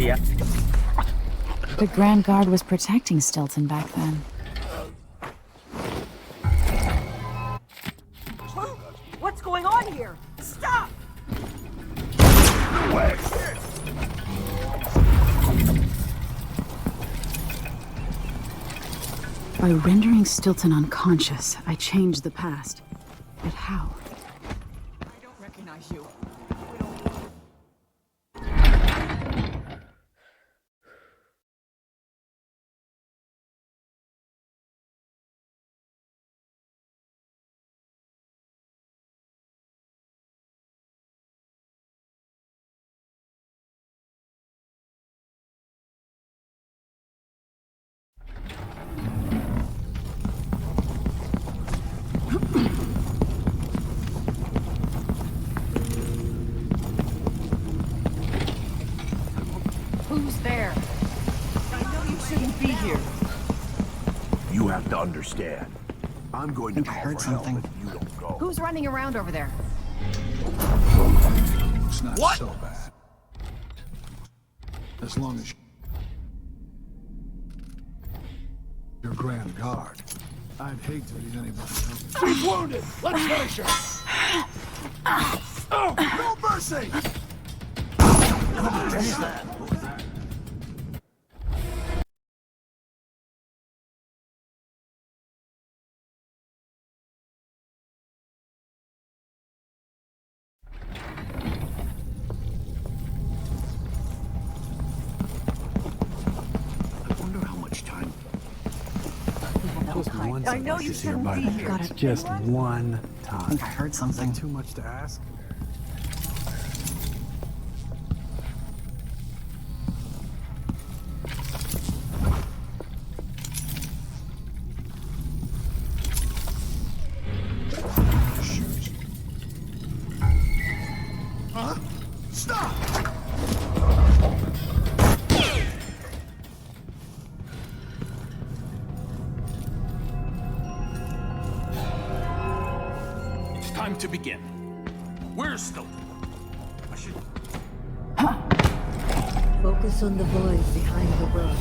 ลียร์ The Grand Guard was protecting Stilton back then. What's going on here? Stop! Away! By rendering Stilton unconscious, I changed the past. But how? I don't recognize you. Who's there? I know you shouldn't be here. You have to understand. I'm going to I call heard for help something. if you don't go. Who's running around over there? It's not What? so bad. As long as you're Grand Guard. I'd hate to leave anybody else. He's wounded! Let's finish him! Oh, no mercy! I wonder how much time. Just one I know you shouldn't be here. Got it. Just one I time. think I heard something. Too much to ask? Shoot. Huh? Stop! It's time to begin. Where's Stilton? I should... Focus on the void behind the world.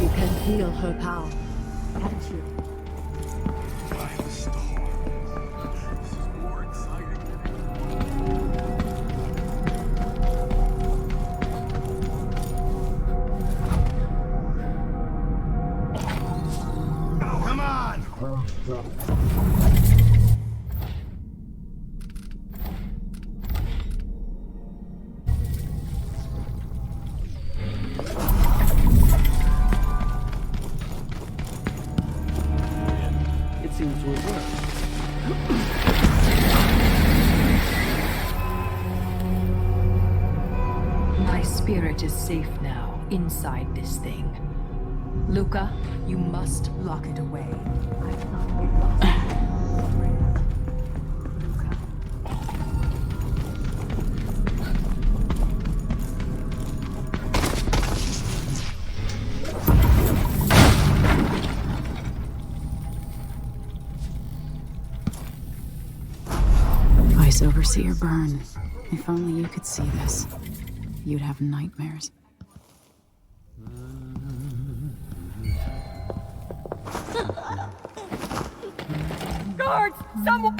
You can feel her power, can't you? I'm star. This is more exciting than... Come on! It seems to have worked. My spirit is safe now, inside this thing. Luca, you must lock it away. Vice Overseer Byrne. If only you could see this. You'd have nightmares. Guards! Someone!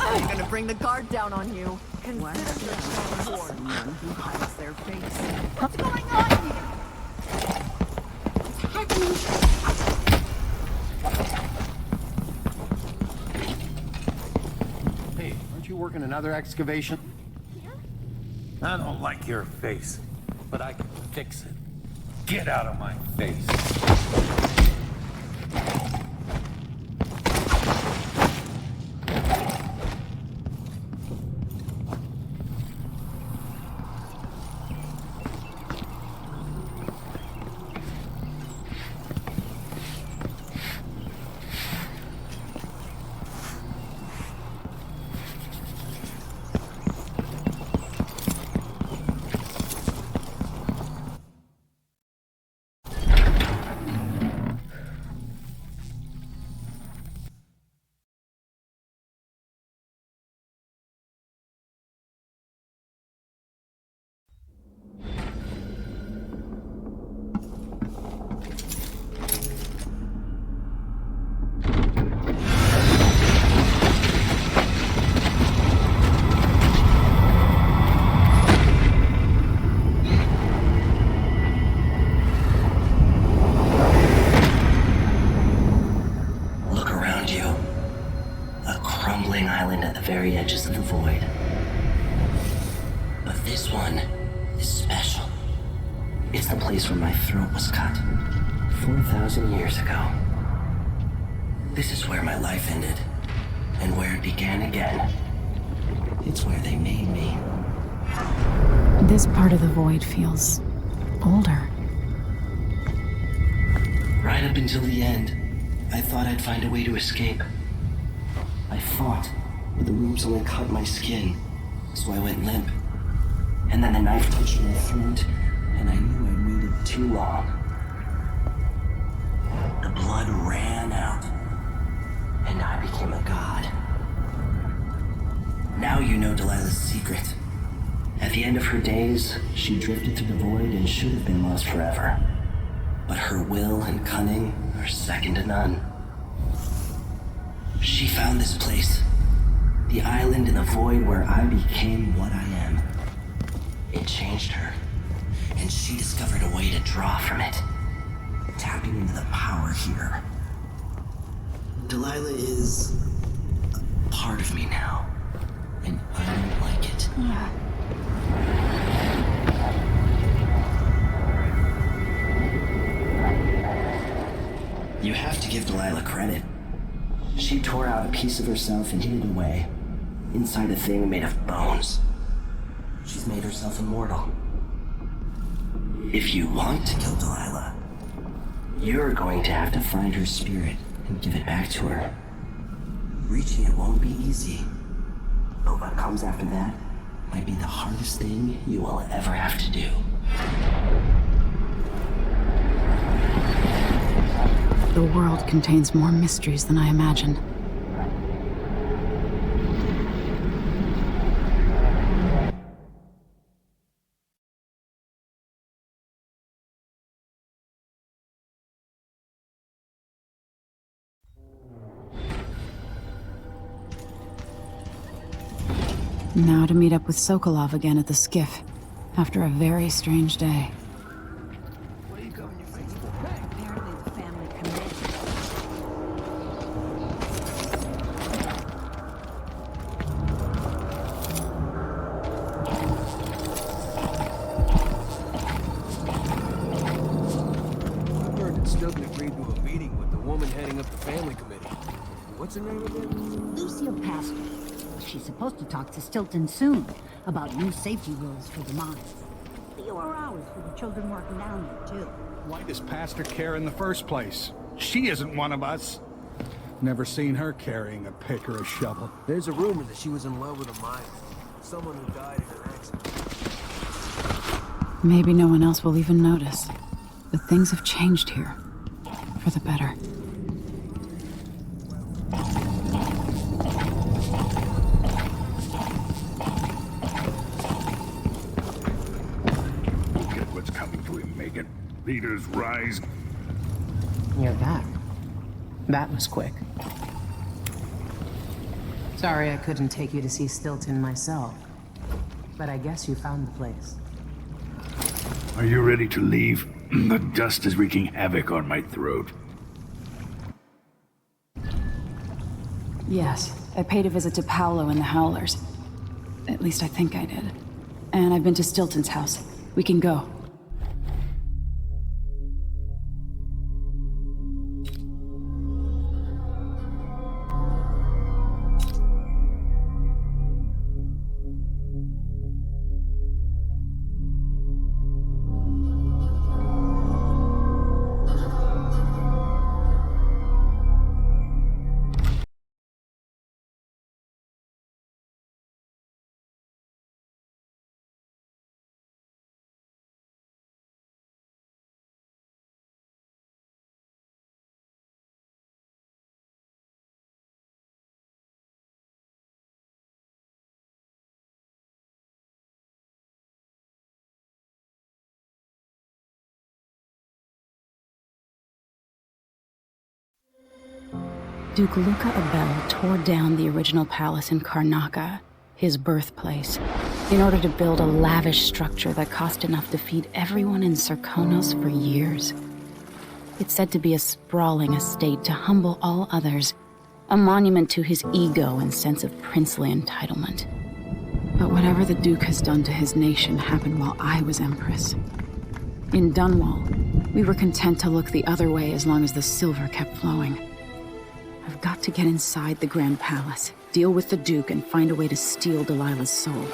I'm gonna bring the guard down on you. Consider yourself warned. Someone who hides their face. What's going on here? What's happening? Hey, aren't you working another excavation? I don't like your face, but I can fix it. Get out of my face. very edges of the void. But this one is special. It's the place where my throat was cut 4,000 years ago. This is where my life ended, and where it began again. It's where they made me. This part of the void feels older. Right up until the end, I thought I'd find a way to escape. I fought, but the rooms only cut my skin, so I went limp. And then the knife touched my throat, and I knew I'd waited too long. The blood ran out, and I became a god. Now you know Delilah's secret. At the end of her days, she drifted through the void and should have been lost forever. But her will and cunning are second to none. She found this place, the island in the void where I became what I am. It changed her, and she discovered a way to draw from it, tapping into the power here. Delilah is a part of me now, and I don't like it. You have to give Delilah credit. She tore out a piece of herself and hid it away, inside a thing made of bones. She's made herself immortal. If you want to kill Delilah, you're going to have to find her spirit and give it back to her. Reaching it won't be easy, but what comes after that might be the hardest thing you will ever have to do. The world contains more mysteries than I imagined. Now to meet up with Sokolov again at the skiff, after a very strange day. Apparently the family committee. I heard that Stilton agreed to a meeting with the woman heading up the family committee. What's her name again? Lucille Pastor. She's supposed to talk to Stilton soon about new safety rules for the mines. Fewer hours for the children working down there, too. Why does Pastor care in the first place? She isn't one of us. Never seen her carrying a pick or a shovel. There's a rumor that she was in love with a miner. Someone who died in an accident. Maybe no one else will even notice. But things have changed here. For the better. Look at what's coming to him, Megan. Leaders rise. You're back. That was quick. Sorry I couldn't take you to see Stilton myself. But I guess you found the place. Are you ready to leave? The dust is wreaking havoc on my throat. Yes, I paid a visit to Paolo and the Howlers. At least I think I did. And I've been to Stilton's house. We can go. Duke Luca Abel tore down the original palace in Karnaca, his birthplace, in order to build a lavish structure that cost enough to feed everyone in Serkonos for years. It's said to be a sprawling estate to humble all others, A monument to his ego and sense of princely entitlement. But whatever the Duke has done to his nation happened while I was Empress. In Dunwall, we were content to look the other way as long as the silver kept flowing. I've got to get inside the Grand Palace, deal with the Duke, and find a way to steal Delilah's soul.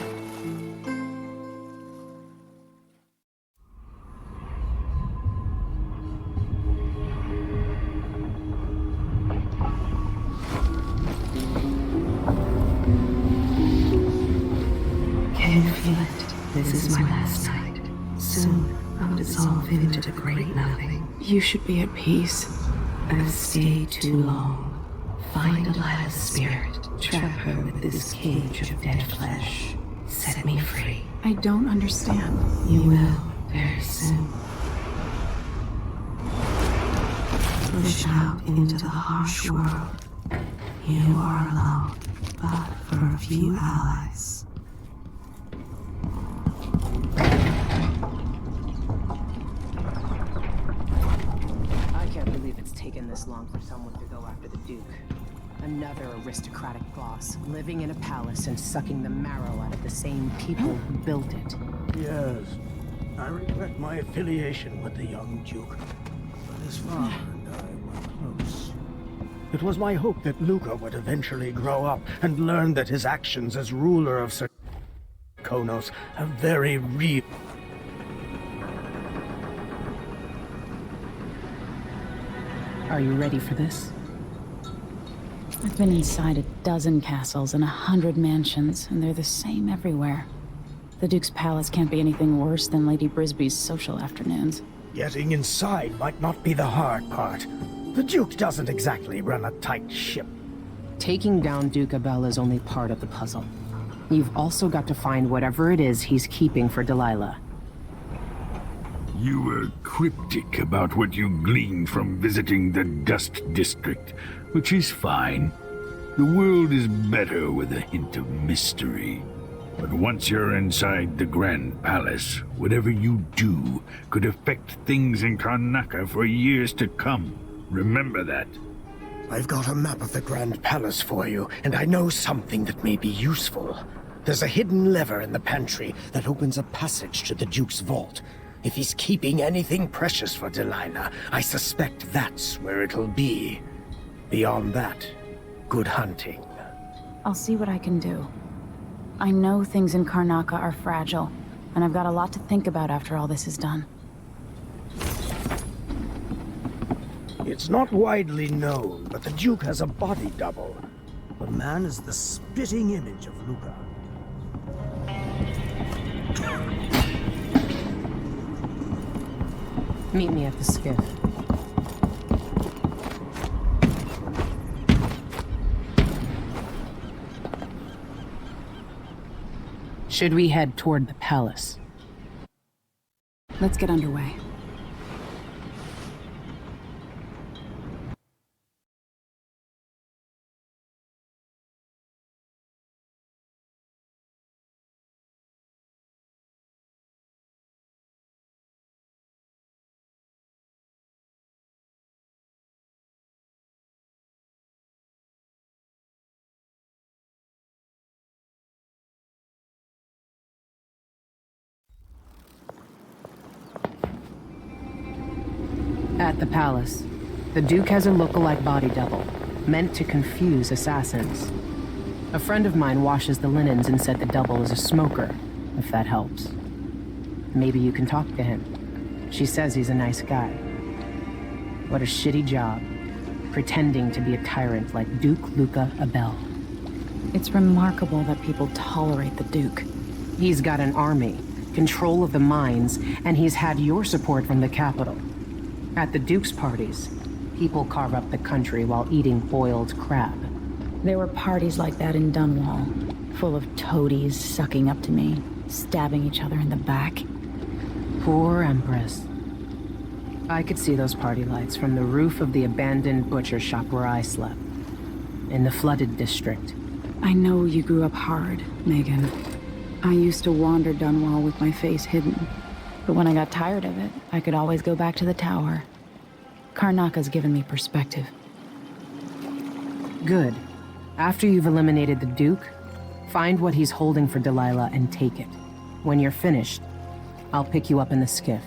Can you feel it? This is my last night. Soon, I'll dissolve into the great nothing. You should be at peace. I've stayed too long. Find Delilah's spirit. Trap her with this cage of dead flesh. Set me free. I don't understand. You will, very soon. Push out into the harsh world. You are alone, but for a few allies. I can't believe it's taken this long for someone to go after the Duke. Another aristocratic boss, living in a palace and sucking the marrow out of the same people who built it. Yes, I regret my affiliation with the young Duke, but his father and I were close. It was my hope that Luca would eventually grow up and learn that his actions as ruler of Sir Konos have very real... Are you ready for this? I've been inside a dozen castles and 100 mansions, and they're the same everywhere. The Duke's palace can't be anything worse than Lady Brisby's social afternoons. Getting inside might not be the hard part. The Duke doesn't exactly run a tight ship. Taking down Duke Abel is only part of the puzzle. You've also got to find whatever it is he's keeping for Delilah. You were cryptic about what you gleaned from visiting the Dust District, which is fine. The world is better with a hint of mystery. But once you're inside the Grand Palace, whatever you do could affect things in Karnaca for years to come. Remember that. I've got a map of the Grand Palace for you, and I know something that may be useful. There's a hidden lever in the pantry that opens a passage to the Duke's vault. If he's keeping anything precious for Delilah, I suspect that's where it'll be. Beyond that, good hunting. I'll see what I can do. I know things in Karnaca are fragile, and I've got a lot to think about after all this is done. It's not widely known, but the Duke has a body double. The man is the spitting image of Luca. Meet me at the skiff. Should we head toward the palace? Let's get underway. At the palace, the Duke has a look-alike body double, meant to confuse assassins. A friend of mine washes the linens and said the double is a smoker, if that helps. Maybe you can talk to him. She says he's a nice guy. What a shitty job, pretending to be a tyrant like Duke Luca Abel. It's remarkable that people tolerate the Duke. He's got an army, control of the mines, and he's had your support from the capital. At the Duke's parties, people carve up the country while eating boiled crab. There were parties like that in Dunwall, full of toadies sucking up to me, stabbing each other in the back. Poor Empress. I could see those party lights from the roof of the abandoned butcher shop where I slept, in the flooded district. I know you grew up hard, Megan. I used to wander Dunwall with my face hidden. But when I got tired of it, I could always go back to the tower. Karnaca's given me perspective. Good. After you've eliminated the Duke, find what he's holding for Delilah and take it. When you're finished, I'll pick you up in the skiff.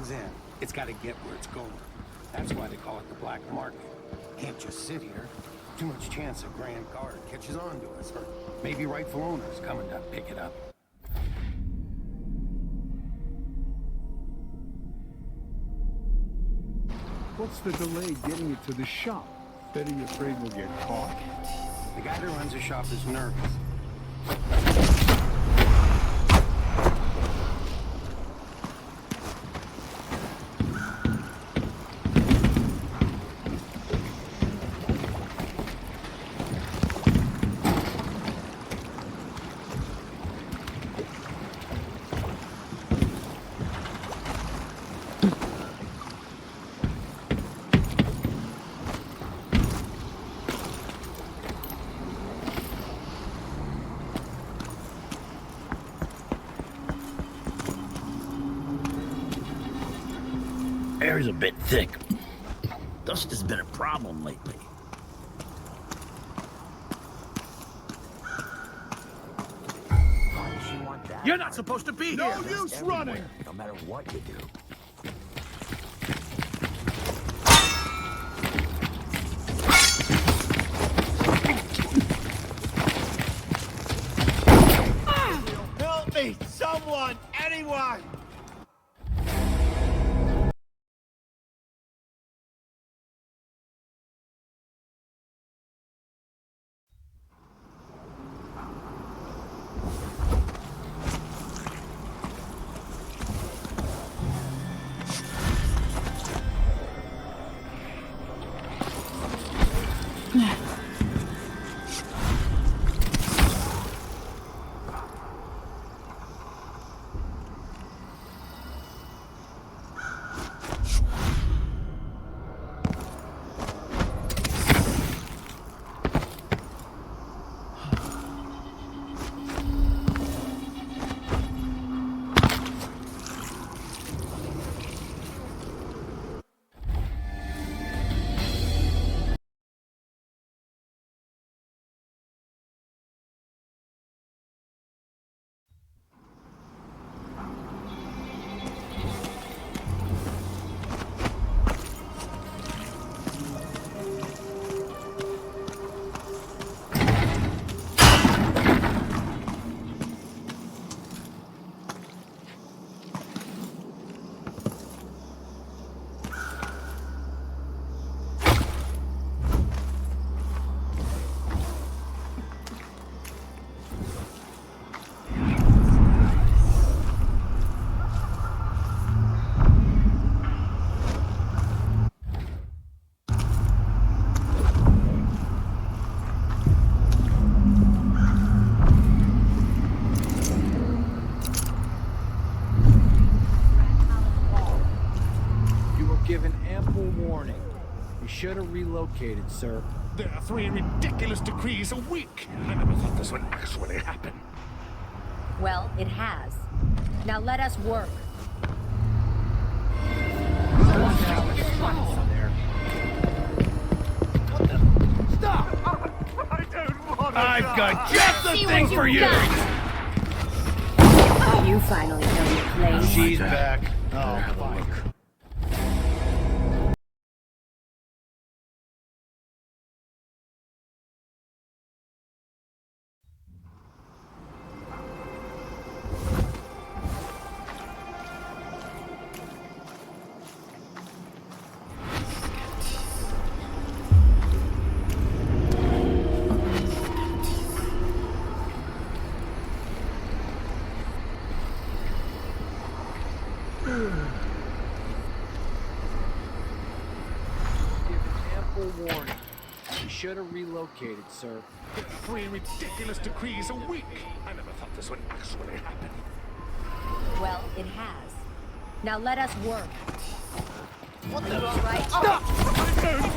In. It's got to get where it's going. That's why they call it the black market. Can't just sit here. Too much chance a grand guard catches on to us, or maybe rightful owners coming to pick it up. What's the delay getting it to the shop? Bet you afraid we'll get caught? The guy that runs the shop is nervous. Air's a bit thick. Dust has been a problem lately. You're not supposed to be here! No use running! No matter what you do. Help me! Someone! Anyone! Should have relocated, sir. There are 3 ridiculous decrees a week. I never thought this would actually happen. Well, it has. Now let us work. Stop! I've got just the thing for you! You finally know your place. She's back. Oh, fuck. verbal warning. You should have relocated, sir. 3 ridiculous decrees a week. I never thought this would actually happen. Well, it has. Now let us work. What Are you all right? Stop!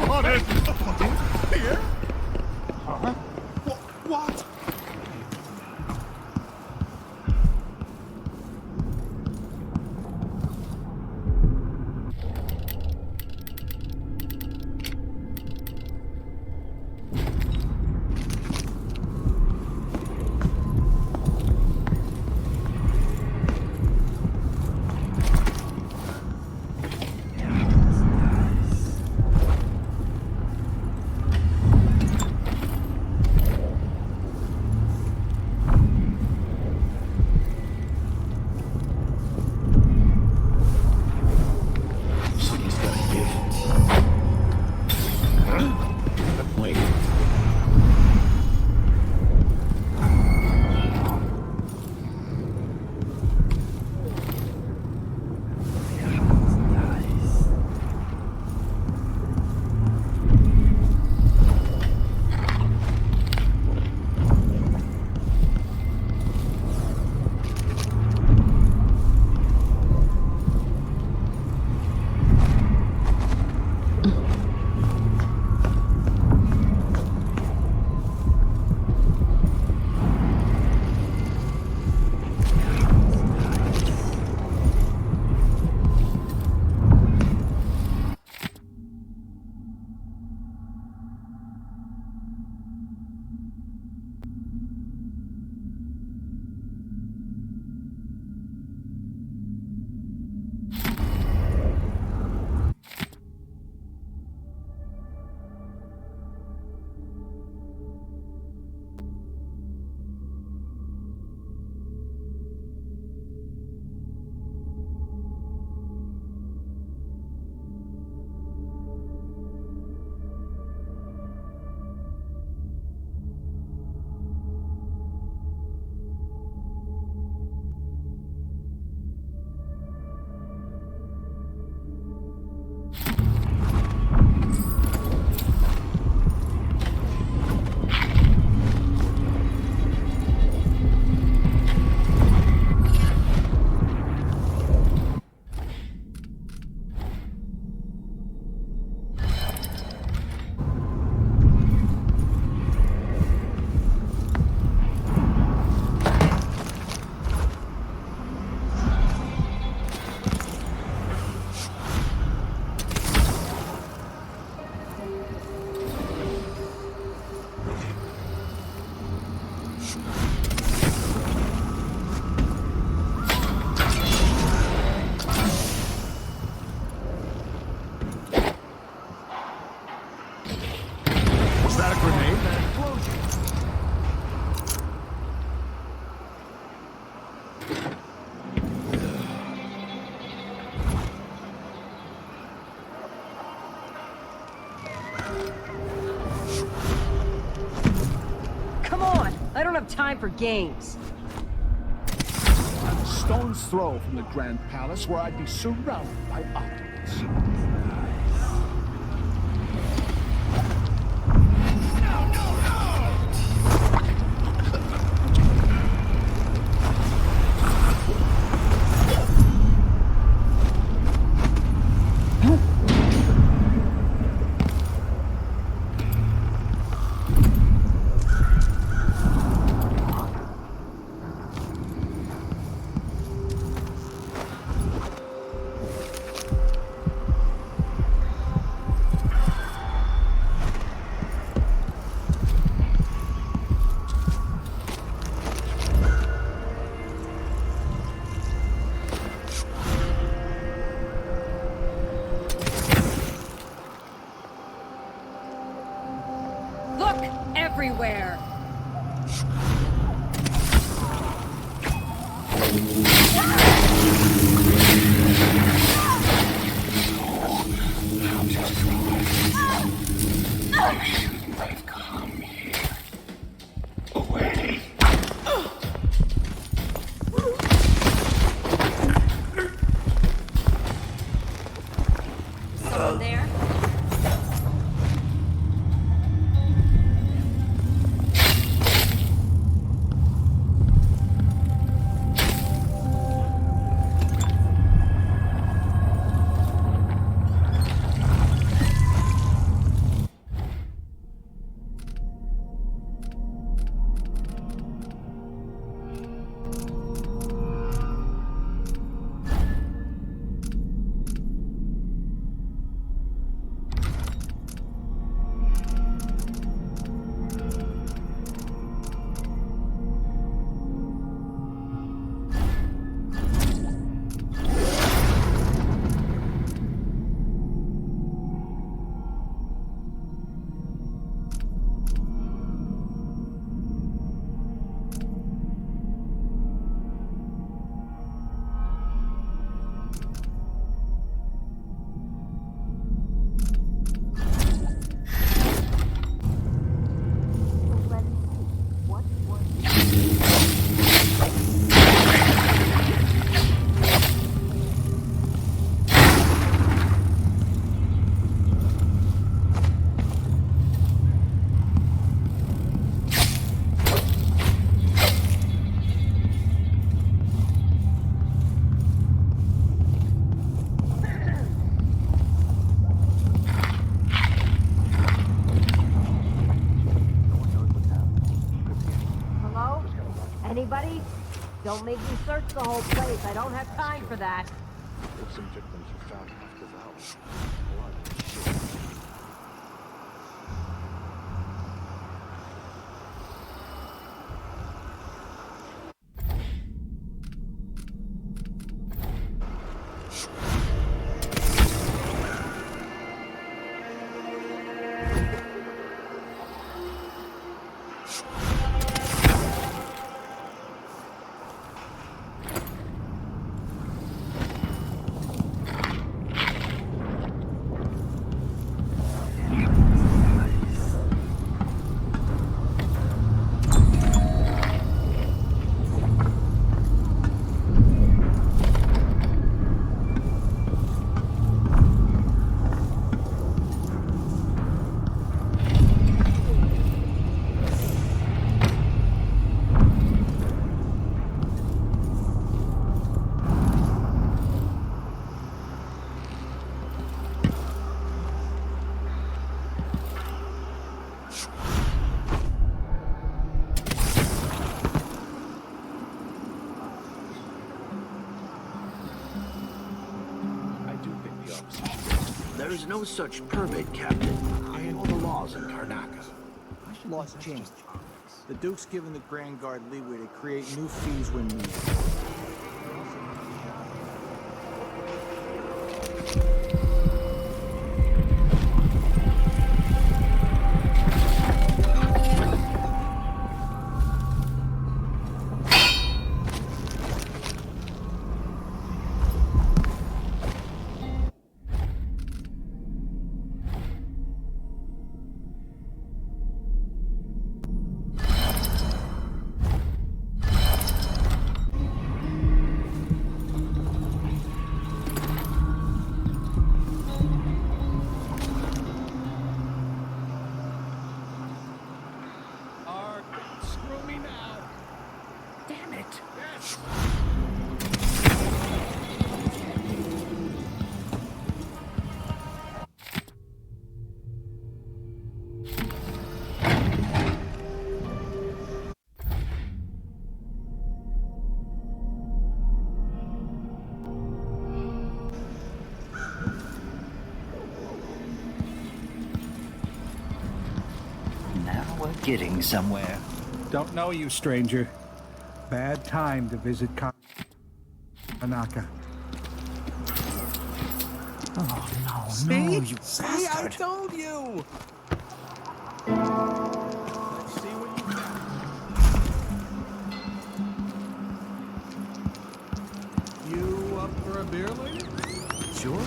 Upon it! Here? Huh? What? I don't have time for games. I'm a stone's throw from the Grand Palace, where I'd be surrounded by opulence. Everywhere. Someone there? Anybody? Don't make me search the whole place. I don't have time for that. If some victims are found after hours, blood and shit. There's no such permit, Captain. I know the laws in Karnaca. Laws changed. The Duke's given the Grand Guard leeway to create new fees when needed. We're getting somewhere. Don't know you, stranger. Bad time to visit Karnaca. Oh, no, See? no, you See, I bastard. told you! Let's see what you got. You up for a beer later? Sure.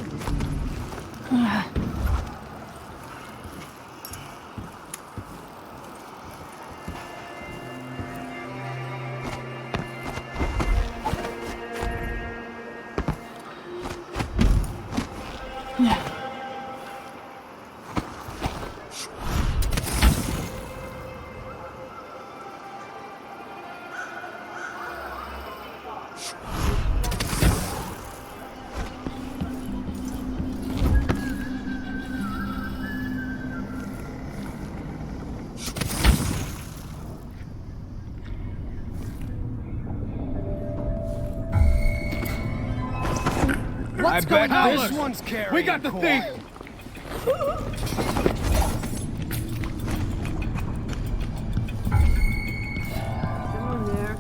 What's going on? This one's carrying. We got the thing. Someone there.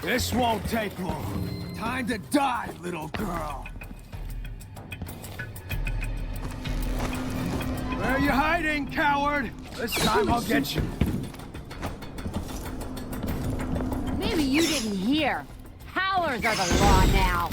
This won't take long. Time to die, little girl. Where are you hiding, coward? This time I'll get you. Maybe you didn't hear. Howlers are the law now.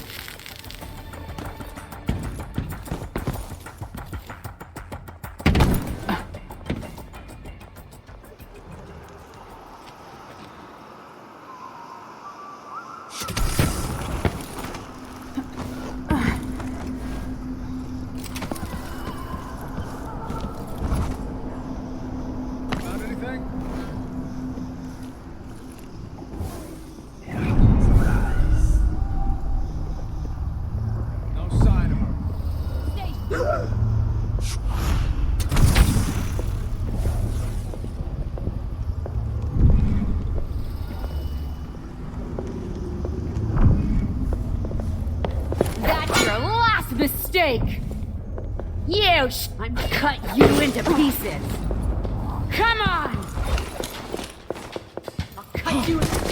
no I'm cut you into pieces. Come on! I'll cut you into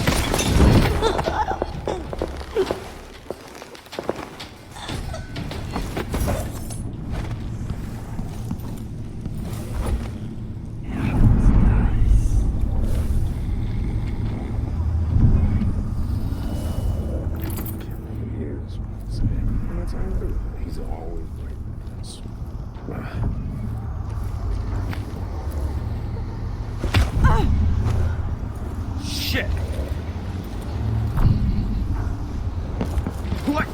He's always like this. Shit! What?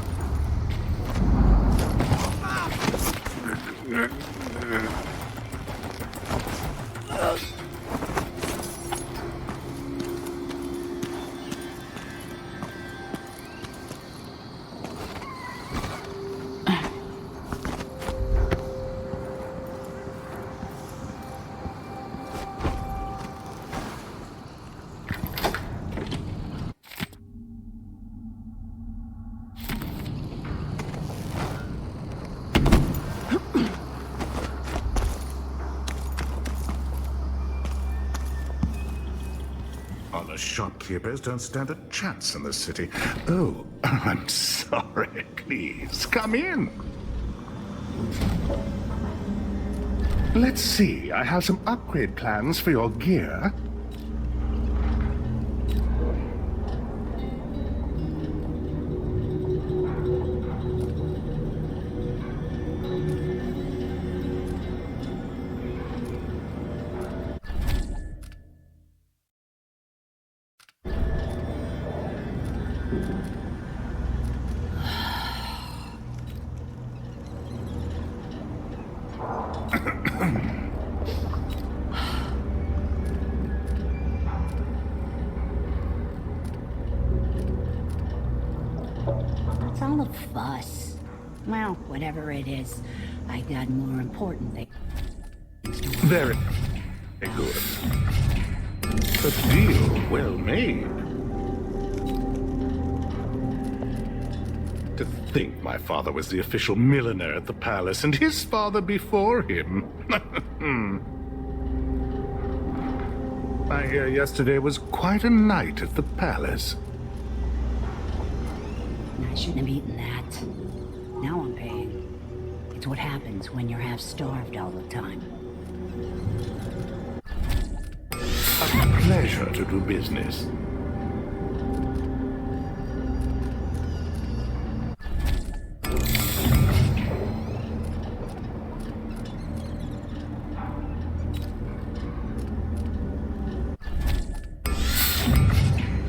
Honest shopkeepers don't stand a chance in this city. Oh, I'm sorry. Please, come in. Let's see. I have some upgrade plans for your gear. What's all the fuss? Well, whatever it is, I got more important things. Very good. A deal well made. To think my father was the official milliner at the palace, and his father before him. I hear yesterday was quite a night at the palace. I shouldn't have eaten that. Now I'm paying. It's what happens when you're half-starved all the time. A pleasure to do business.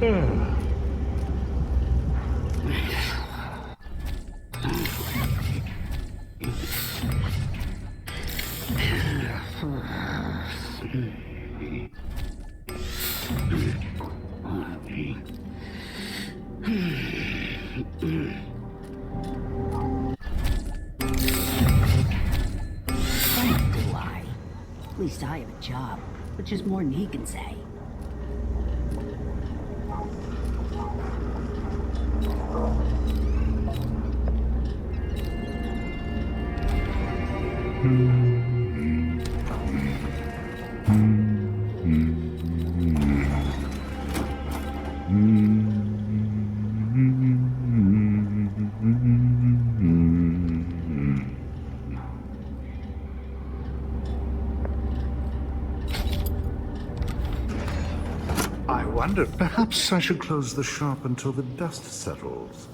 Do I? At least I have a job, which is more than he can say. I wondered, perhaps I should close the shop until the dust settles.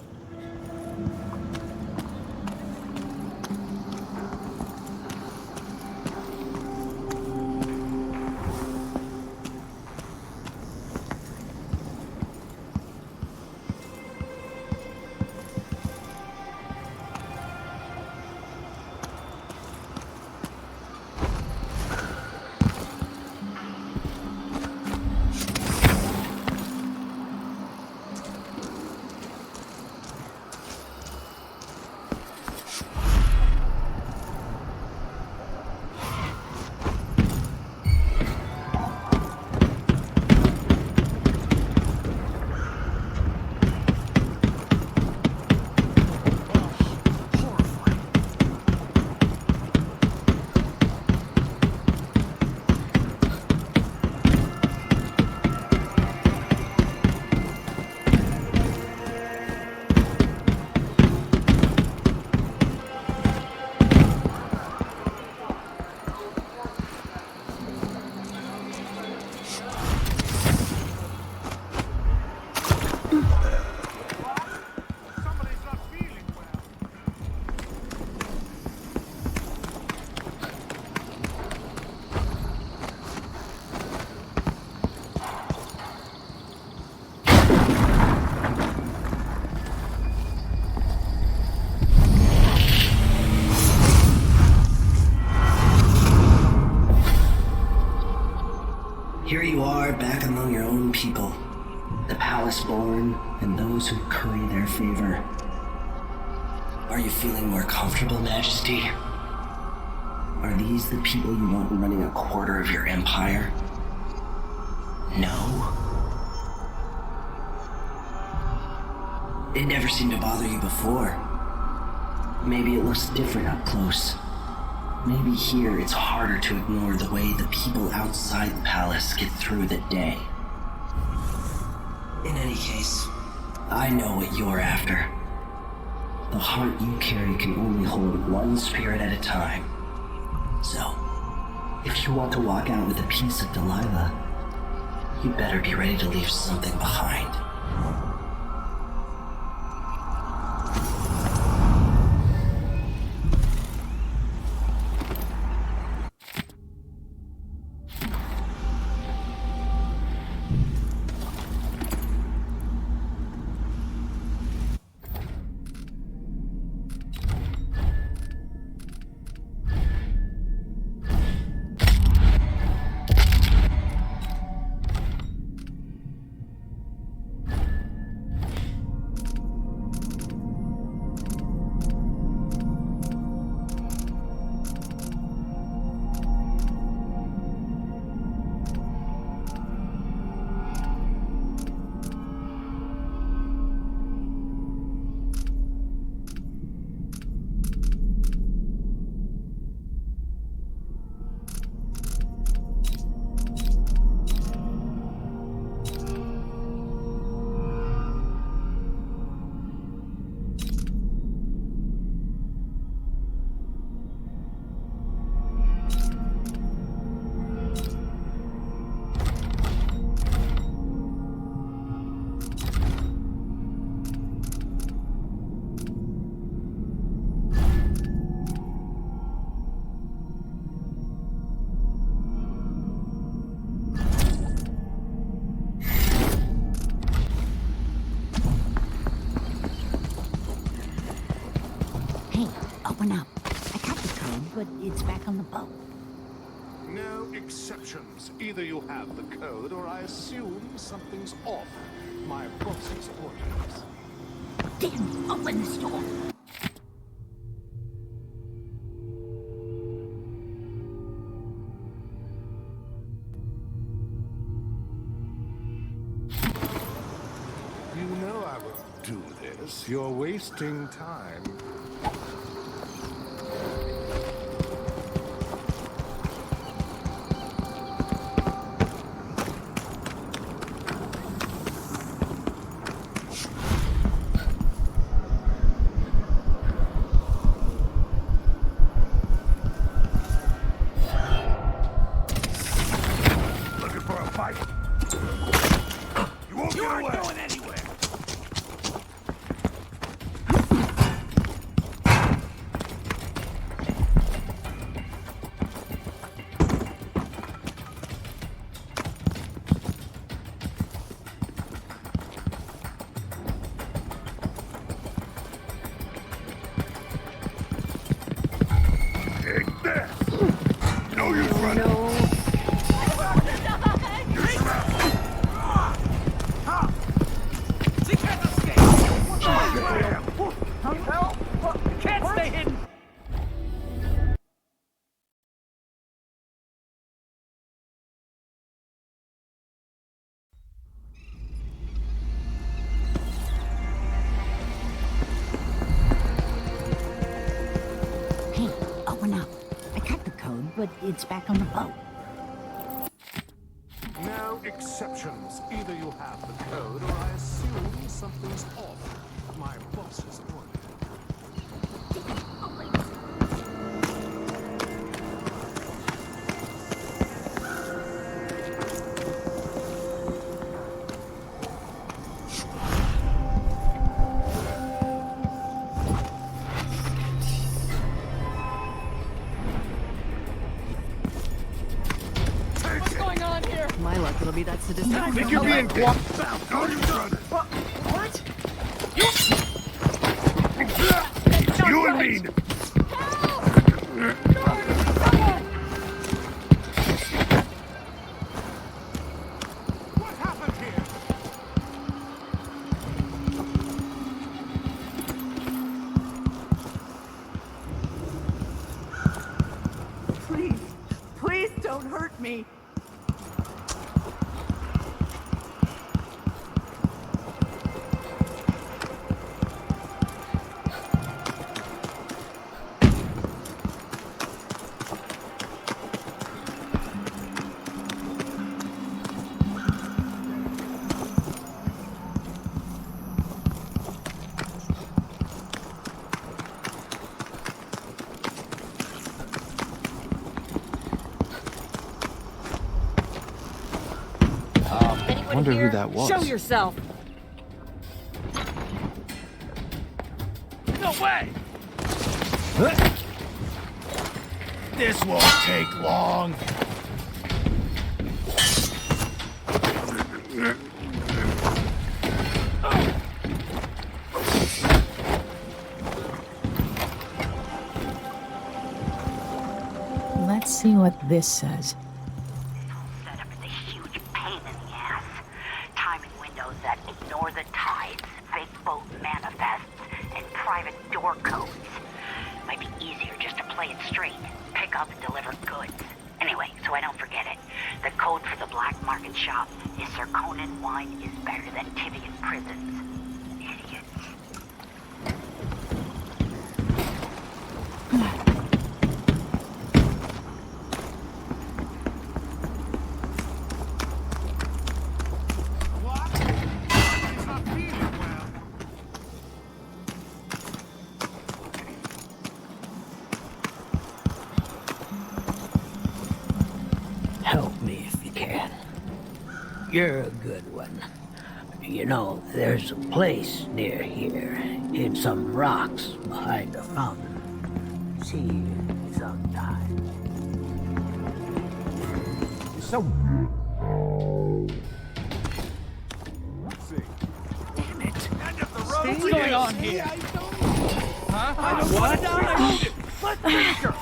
Here you are, back among your own people. The palace-born and those who curry their favor. Are you feeling more comfortable, Majesty? Are these the people you want running a quarter of your empire? No? It never seemed to bother you before. Maybe it looks different up close. Maybe here it's harder to ignore the way the people outside the palace get through the day. In any case, I know what you're after. The heart you carry can only hold one spirit at a time. So, if you want to walk out with a piece of Delilah, you better be ready to leave something behind. Open up. I got the code, but it's back on the boat. No exceptions. Either you have the code, or I assume something's off. My boss's orders. Damn, open this door. You know I would do this. You're wasting time. But it's back on the boat. No exceptions. Either you have the code, or I assume something's off. My boss's orders. It'll be that sadistic. I think you're being guapped out. What? You and me. don't hurt me. Wonder who that was. Show yourself. No way! This won't take long. Let's see what this says. Setup is a huge pain in the ass. Timing windows that ignore the tides, fake boat manifests, and private door codes. Might be easier just to play it straight. Pick up and deliver goods. Anyway, so I don't forget it. The code for the black market shop is Sir Conan wine is better than Tivian prisons. Idiots. Help me if you can. You're a good one. You know, there's a place near here, in some rocks behind a fountain. See you sometime. So... Damn it! What's going on here? Huh? I don't want to die! Let's finish her!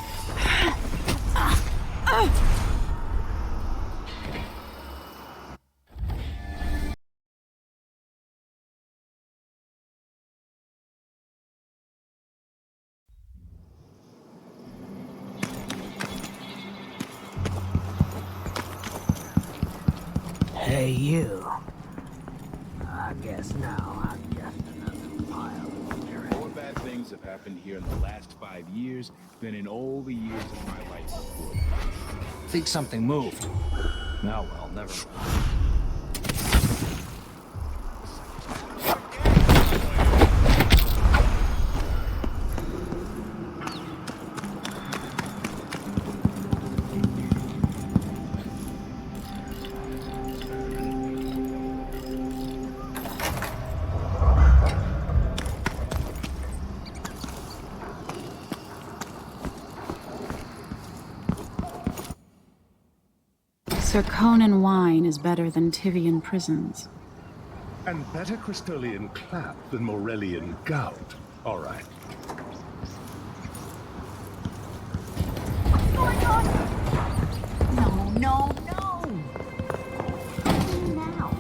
Hey, you. I guess now I'm just another pile of dirt. More bad things have happened here in the last 5 years than in all the years of my life before. Think something moved. Oh well, never mind. Sir Conan wine is better than Tivian prisons. And better Crystolian clap than Morellian gout. All right. No, no, no! Now.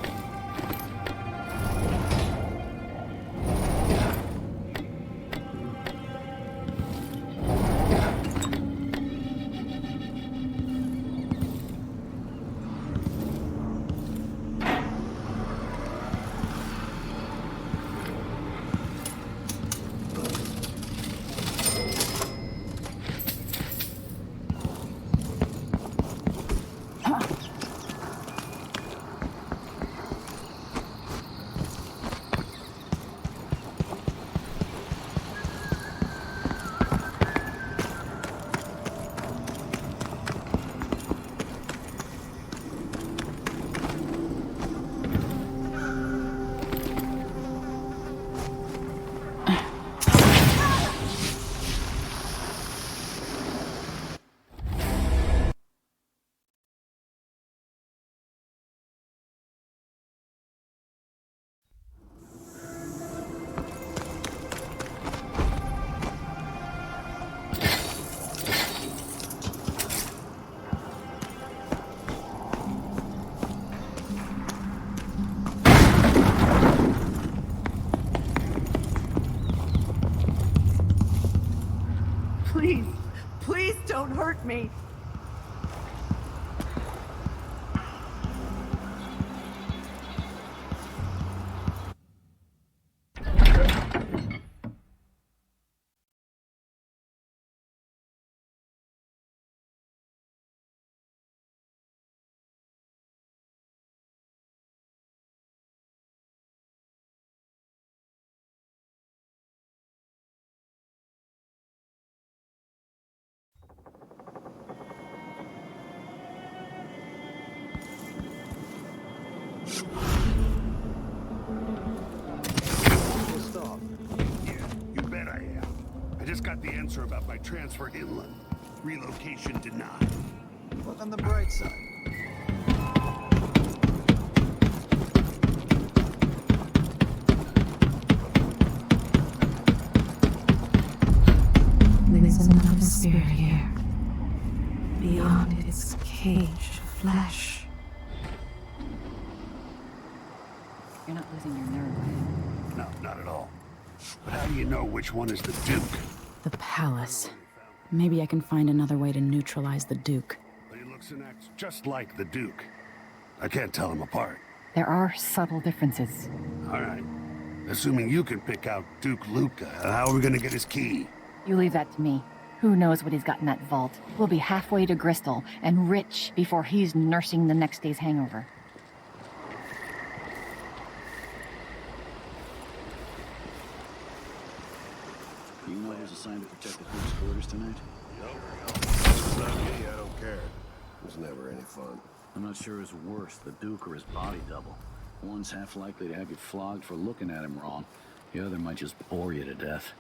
Please, please don't hurt me. just got the answer about my transfer inland. Relocation denied. Look on the bright side. There's another spirit here. Beyond its cage of flesh. You're not losing your nerve, are you? No, not at all. But how do you know which one is the Duke? The palace. Maybe I can find another way to neutralize the Duke. But he looks and acts just like the Duke. I can't tell them apart. There are subtle differences. All right. Assuming you can pick out Duke Luca, how are we gonna get his key? You leave that to me. Who knows what he's got in that vault? We'll be halfway to Bristol and rich before he's nursing the next day's hangover. You know there's a sign to protect the Duke's quarters tonight? It's not me, I don't care. It was never any fun. I'm not sure who's worse, the Duke or his body double. One's half likely to have you flogged for looking at him wrong. The other might just bore you to death.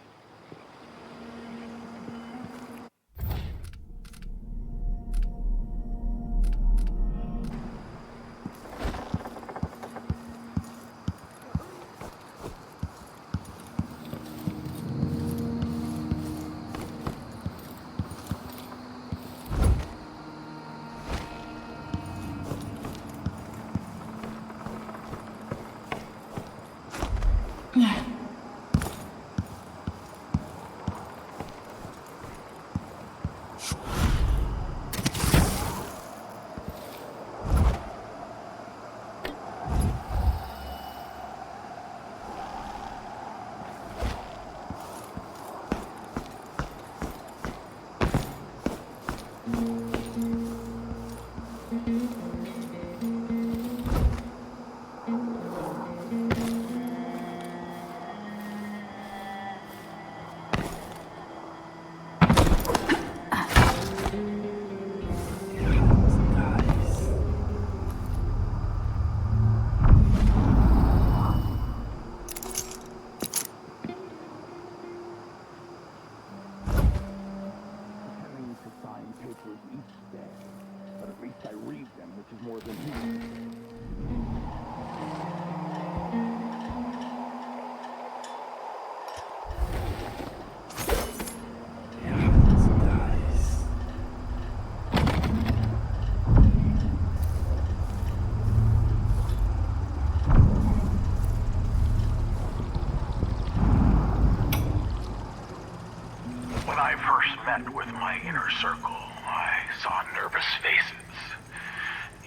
When I first met with my inner circle, I saw nervous faces.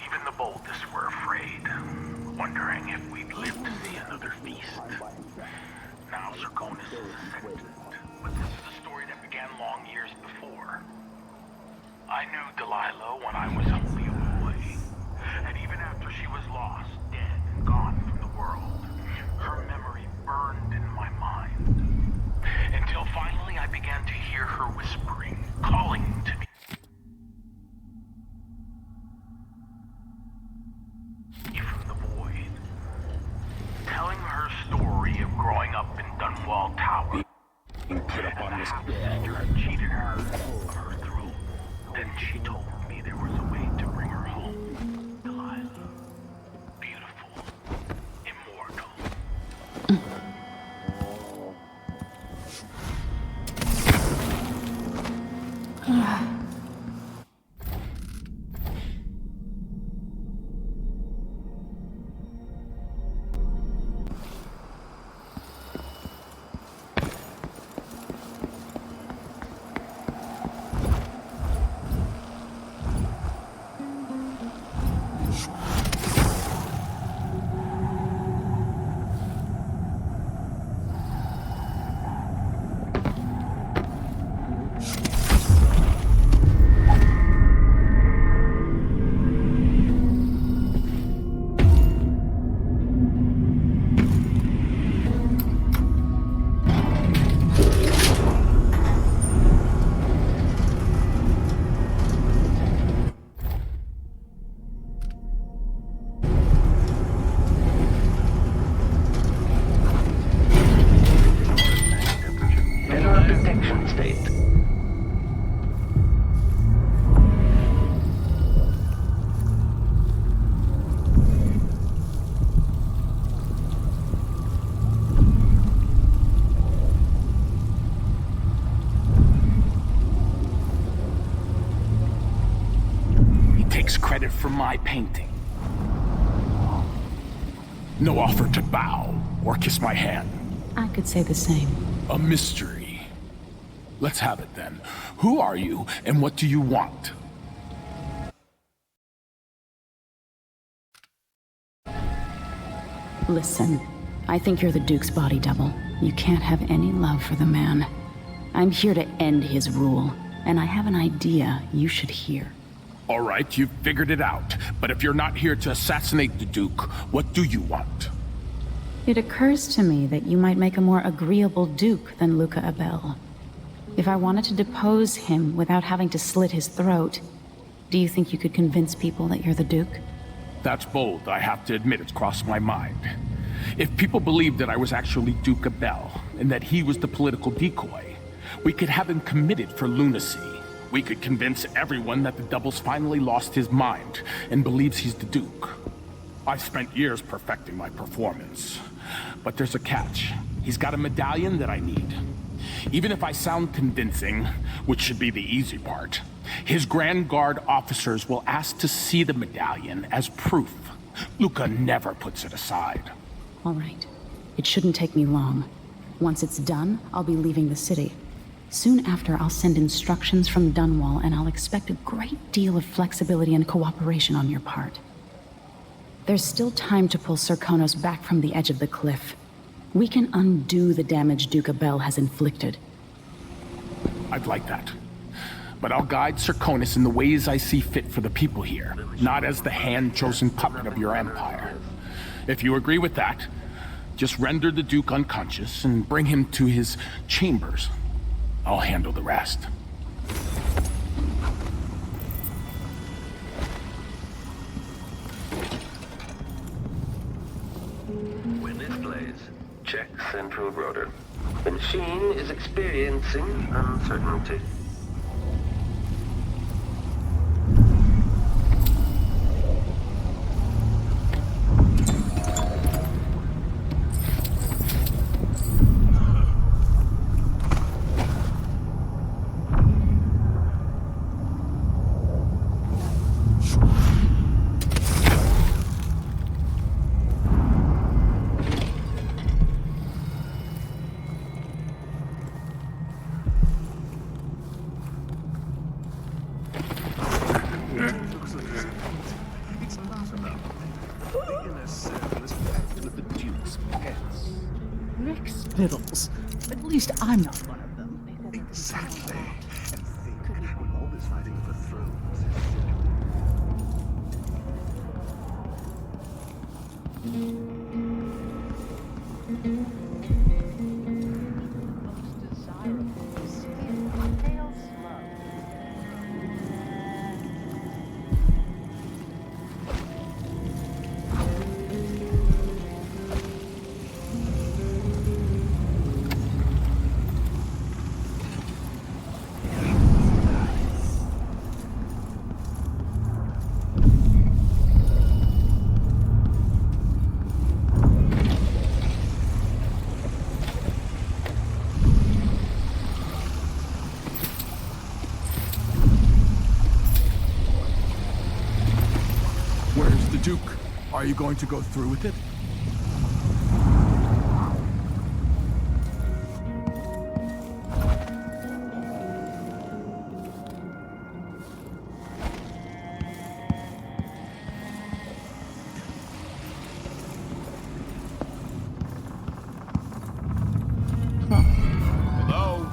Even the boldest were afraid, wondering if we'd live to see another feast. Now Zirconis is ascendant, but this is a story that began long years before. I knew Delilah when I was only a boy, and even after she was lost, dead, and gone from the world, her memory burned in my mind. Until finally I began to hear her whispering, calling to me. From the void. Telling her story of growing up in Dunwall Tower. You put up on this sister had cheated her of her throne. Then she told me there was a way to bring her home. Delilah. Beautiful. Immortal. takes credit for my painting. No offer to bow or kiss my hand. I could say the same. A mystery. Let's have it then. Who are you and what do you want? Listen, I think you're the Duke's body double. You can't have any love for the man. I'm here to end his rule, and I have an idea you should hear. All right, you've figured it out. But if you're not here to assassinate the Duke, what do you want? It occurs to me that you might make a more agreeable Duke than Luca Abel. If I wanted to depose him without having to slit his throat, do you think you could convince people that you're the Duke? That's bold. I have to admit it's crossed my mind. If people believed that I was actually Duke Abel, and that he was the political decoy, we could have him committed for lunacy. We could convince everyone that the Double's finally lost his mind and believes he's the Duke. I've spent years perfecting my performance. But there's a catch. He's got a medallion that I need. Even if I sound convincing, which should be the easy part, his Grand Guard officers will ask to see the medallion as proof. Luca never puts it aside. All right. It shouldn't take me long. Once it's done, I'll be leaving the city. Soon after, I'll send instructions from Dunwall, and I'll expect a great deal of flexibility and cooperation on your part. There's still time to pull Serkonos back from the edge of the cliff. We can undo the damage Duke Abel has inflicted. I'd like that. But I'll guide Serkonos in the ways I see fit for the people here, not as the hand-chosen puppet of your empire. If you agree with that, just render the Duke unconscious and bring him to his chambers. I'll handle the rest. Witness plays. Check central rotor. The machine is experiencing uncertainty. Fiddles. At least I'm not one of them. Exactly. And think, all this fighting for thrones Where's the Duke? Are you going to go through with it? Hello?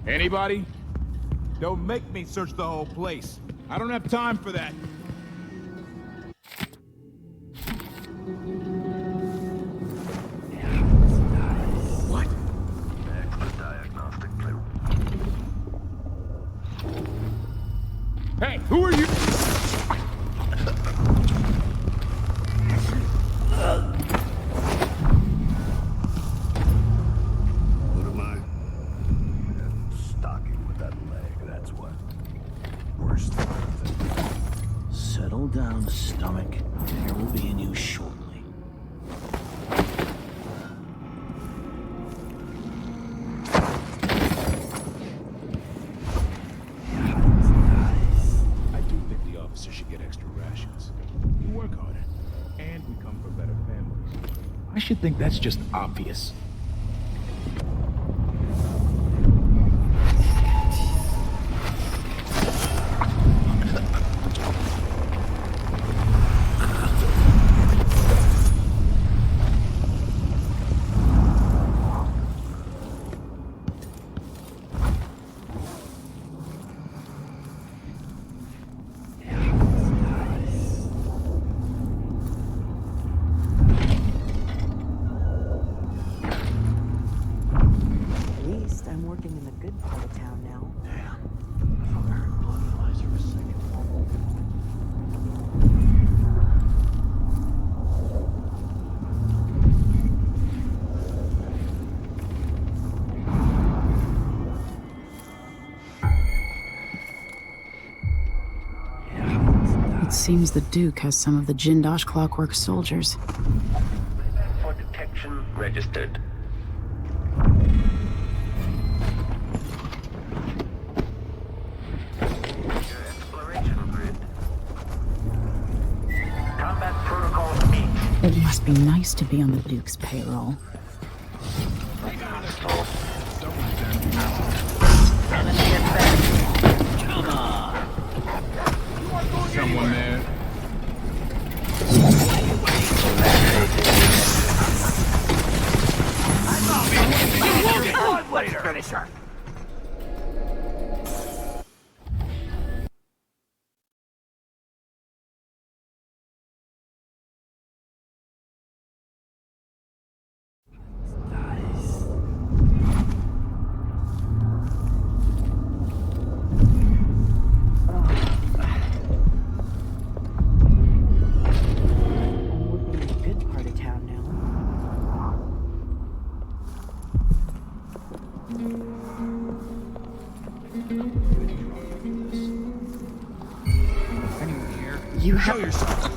Anybody? Don't make me search the whole place. I don't have time for that. What? Extra diagnostic clue. Hey, who are you? What am I? Stocking with that leg, that's what. Worst thing. Settle down, stomach. There will be a news shortly. I do think the officer should get extra extra rations. We work harder, and we come from better families. I should think that's just obvious. I'm working in the good part of town now. Damn. I thought I heard blood for a second. It seems the Duke has some of the Jindosh Clockwork soldiers. For detection registered. It must be nice to be on the Duke's payroll. Someone there. Let's finish her. You Show yourself.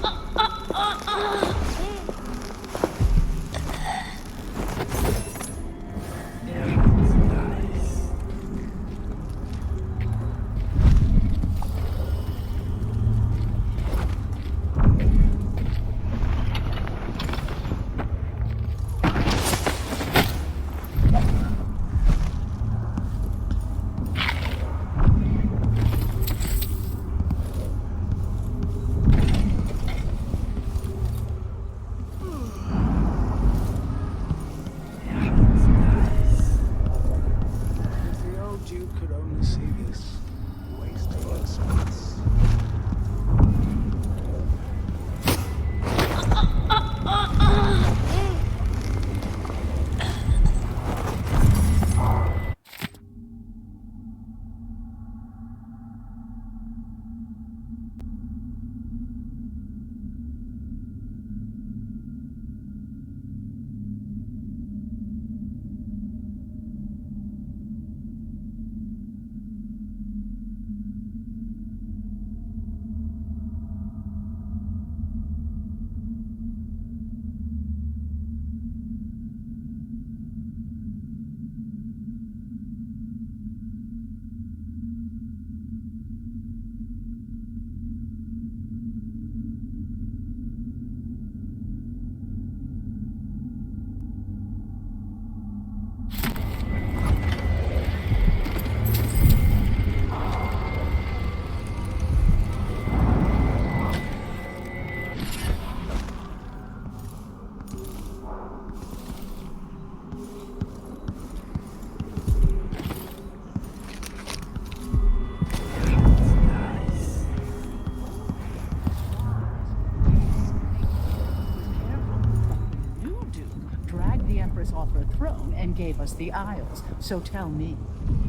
off her throne and gave us the Isles. So tell me,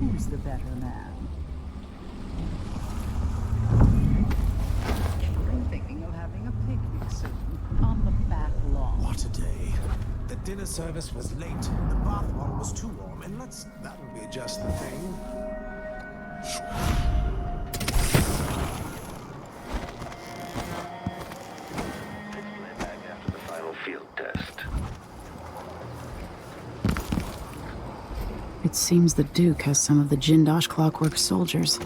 who's the better man? I'm thinking of having a picnic soon, on the back lawn. What a day. The dinner service was late, the bath water was too warm, and that'll be just the thing. After the final field test. It seems the Duke has some of the Jindosh Clockwork soldiers.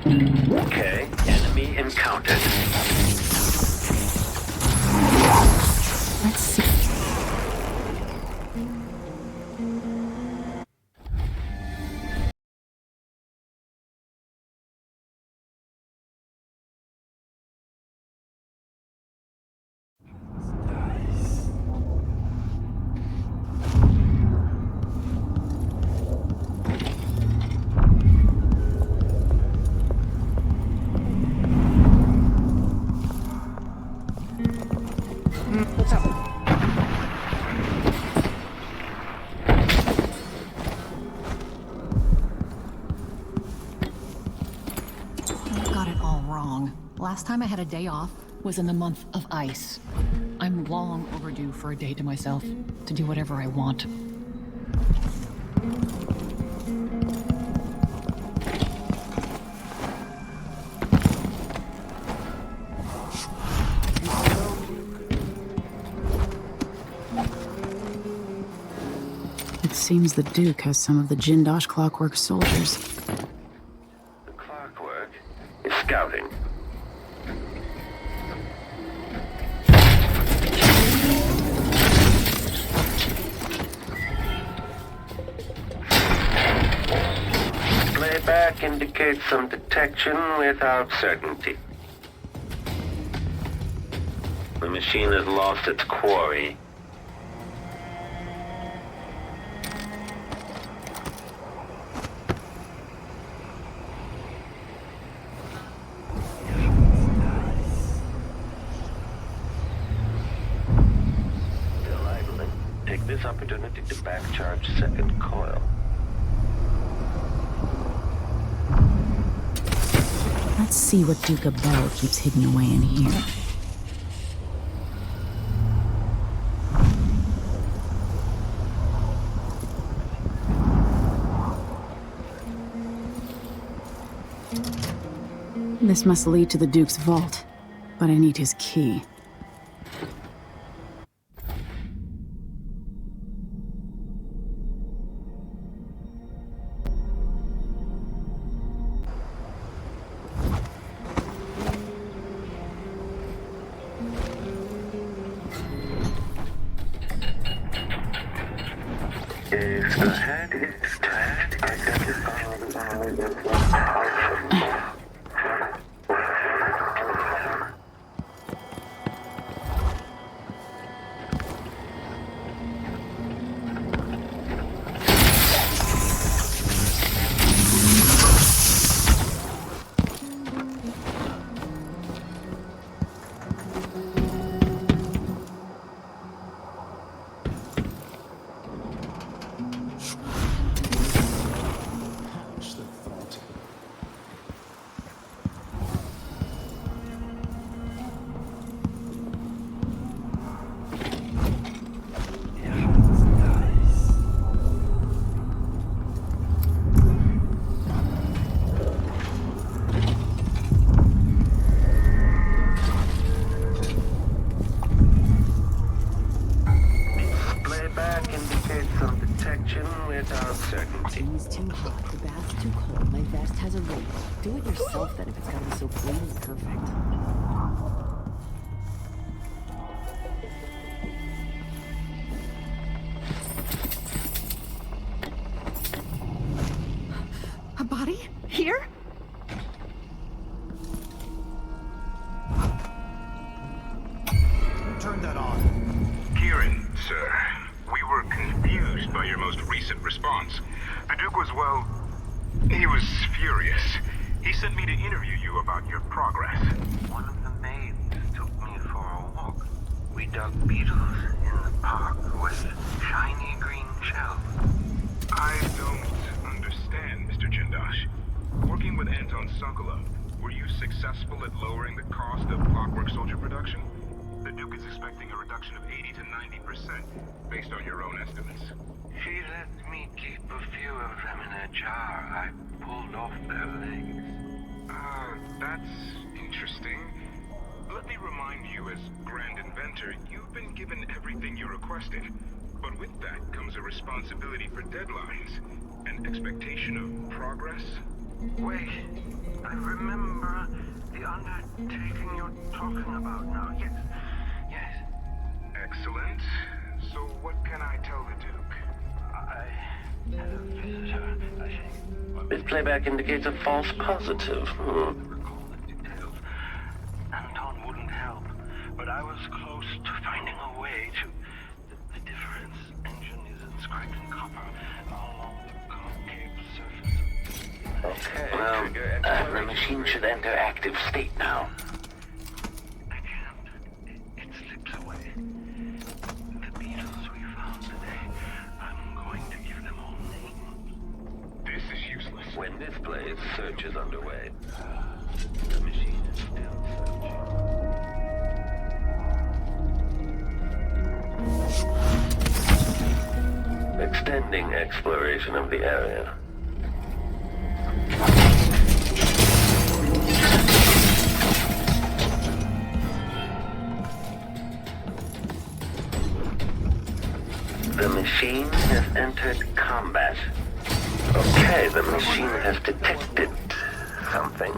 Okay, enemy encountered. Let's see. What's up? I got it all wrong. Last time I had a day off was in the month of ice. I'm long overdue for a day to myself, to do whatever I want. It seems the Duke has some of the Jindosh Clockwork soldiers. The Clockwork is scouting. Playback indicates some detection without certainty. The machine has lost its quarry. Still idling. Take this opportunity to back-charge second coil. Let's see what Duke of Bell keeps hidden away in here. This must lead to the Duke's vault, but I need his key. If the head is detached, identify the eye as one without certainty. Room's too hot, the bath's too cold, my vest has a rope. Do it yourself then if it's gotta be so clean and perfect. A body? Here? Turn that on. Kieran, sir. We were confused by your most recent response. The Duke was, well, he was furious. He sent me to interview you about your progress. One of the maids took me for a walk. We dug beetles in the park with shiny green shells. I don't understand, Mr. Jindosh. Working with Anton Sokolov, were you successful at lowering the cost of Clockwork Soldier production? The Duke is expecting a reduction of 80 to 90%, based on your own estimates. She let me keep a few of them in a jar. I pulled off their legs. That's interesting. Let me remind you, as Grand Inventor, you've been given everything you requested. But with that comes a responsibility for deadlines, an expectation of progress. Wait, I remember the undertaking you're talking about now. Yes. Yes. Excellent. So what can I tell the Duke? I had a visitor, I think. This playback indicates a false positive. Recall the details. Anton wouldn't help, but I was close to finding a way to... The difference engine is inscribed in copper along the concave surface. Okay, well, the machine should enter active state now. I can't. It slips away. The beetles we found today, I'm going to give them all names. This is useless. When this plays, search is underway. The machine is still searching. Extending exploration of the area. The machine has entered combat. Okay, the machine has detected something.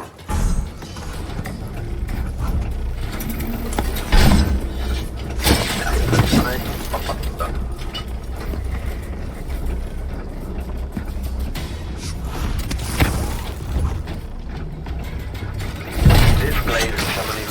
Displays summoning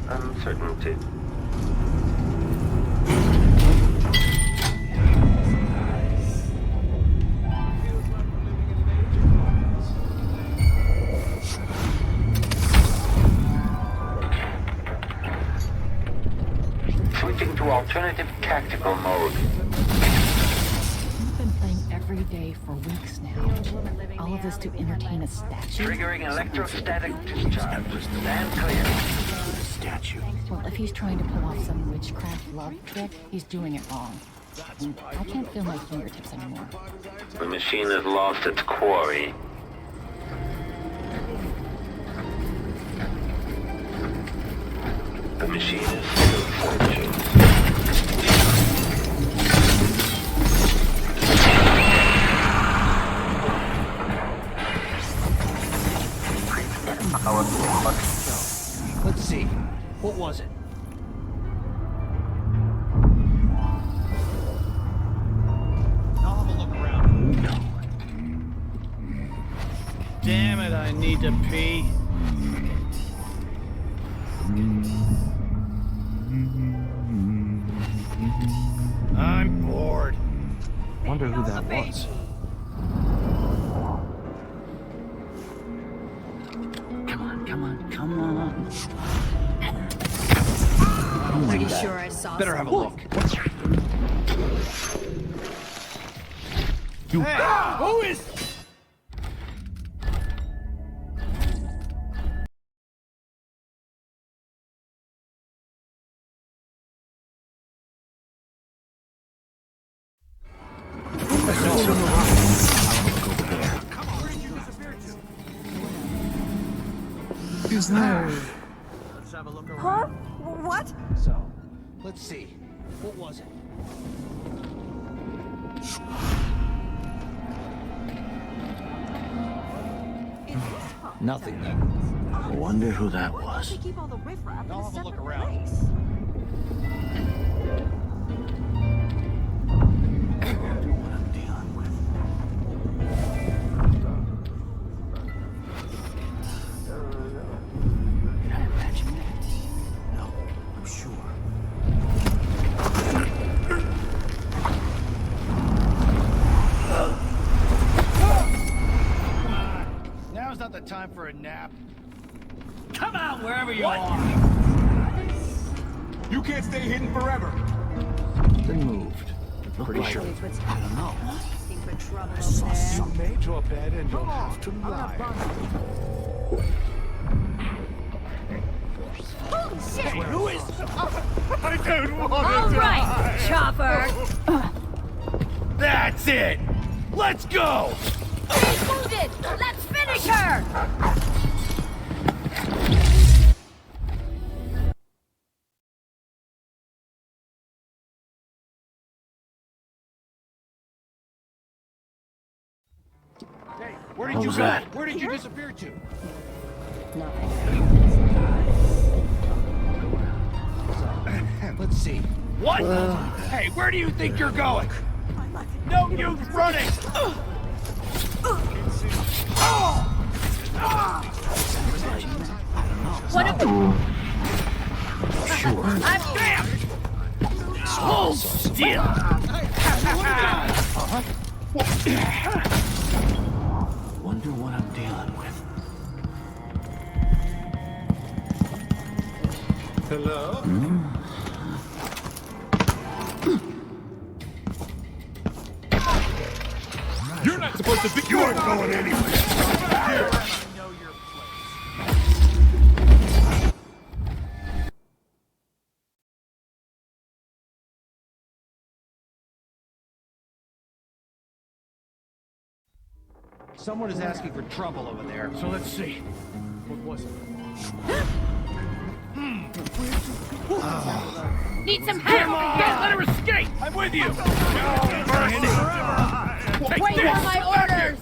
uncertainty. Switching to alternative tactical mode. We've been playing every day for weeks now. All of this to entertain a statue? Triggering electrostatic discharge. Stand clear. Statue. Well, if he's trying to pull off some witchcraft love trick, he's doing it wrong. I can't feel my fingertips anymore. The machine has lost its quarry. The machine is still searching. Let's see. What was it? I'll have a look around. No. Damn it, I need to pee. I'm bored. Wonder who that was. Come on. Pretty sure I saw Better have a look. Hey, who is... Who's there? Let's have a look Huh? around. What? So, let's see. What was it? Nothing then. I wonder who that was. They keep all the riffraff in I'll a have a separate look around. place. What I'm dealing with. Did I imagine that? No, I'm sure. Now's not the time for a nap. Come out wherever you are. You can't stay hidden forever. Been moved. Pretty sure. I don't know. I saw some made your bed and you'll have to lie. Holy shit! Wait, who is... I don't want to All right, die. Chopper! That's it! Let's go! She's wounded! Let's finish her! Hey, Where did you go? Where did you disappear to? Let's see. What? Hey, where do you think you're going? No use running! What a... Sure. I'm damned! Hold still! Wonder what I'm dealing with. Hello? You're not supposed to be. You aren't going anywhere. Someone is asking for trouble over there. So let's see. What was it? Need some help! Come on! Don't let her escape! I'm with you! Wait for my orders!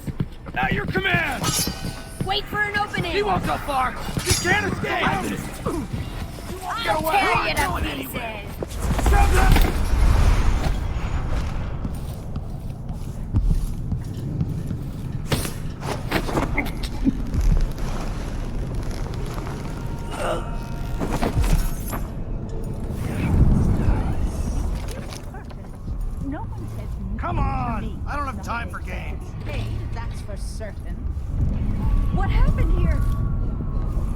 At your command! Wait for an opening! He won't go far! He can't escape! I'll tear you to pieces! No one says Come on! I don't have time for games. paid, that's for certain. What happened here?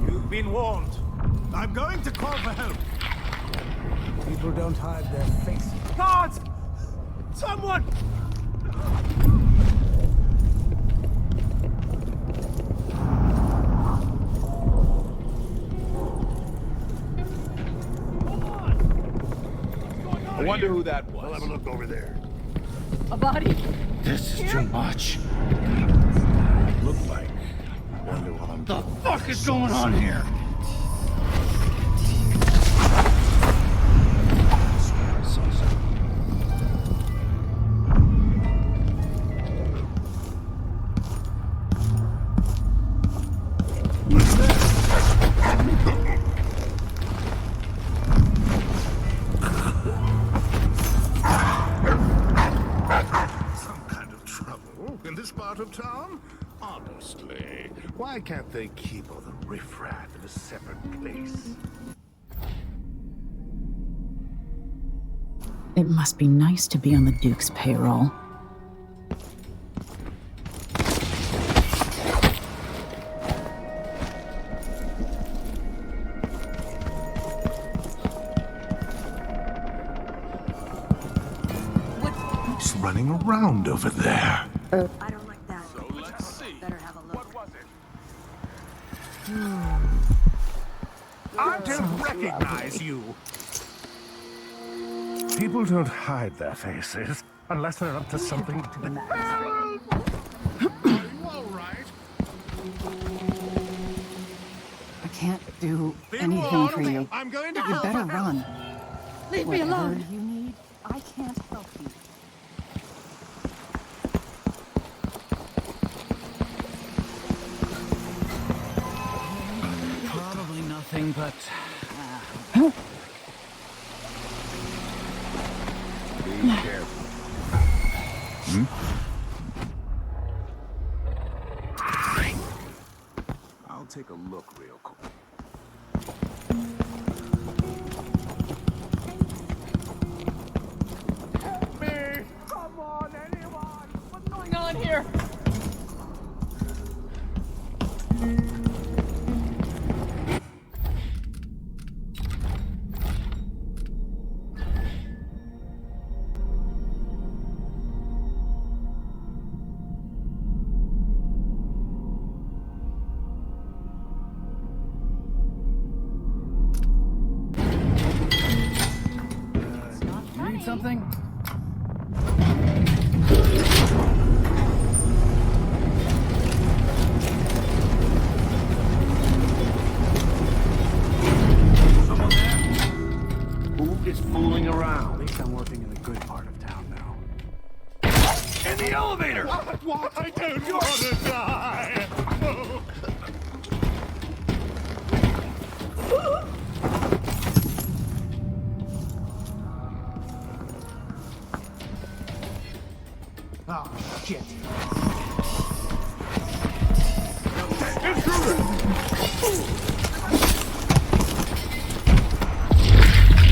You've been warned. I'm going to call for help. People don't hide their faces. Guards! Someone! I wonder who that was. We'll have a look over there. A body? This is too much. Look like. Wonder what I'm The fuck is going on here? Some kind of trouble in this part of town? Honestly, why can't they keep all the riffraff in a separate place? It must be nice to be on the Duke's payroll. Who's running around over there? I don't like that. So let's see. Better have a look. What was it? I don't recognize you. People don't hide their faces unless they're up to something. Are you all right? I can't do anything for you. I'm going to You better run. Leave me Whatever alone! you need, I can't help you. Probably nothing but... Be careful. I'll take a look real quick. Come on, anyone! What's going on here? something? Someone there? Who is fooling around? At least I'm working in the good part of town now. In the elevator! What? I don't want to die! Oh. Oh, shit.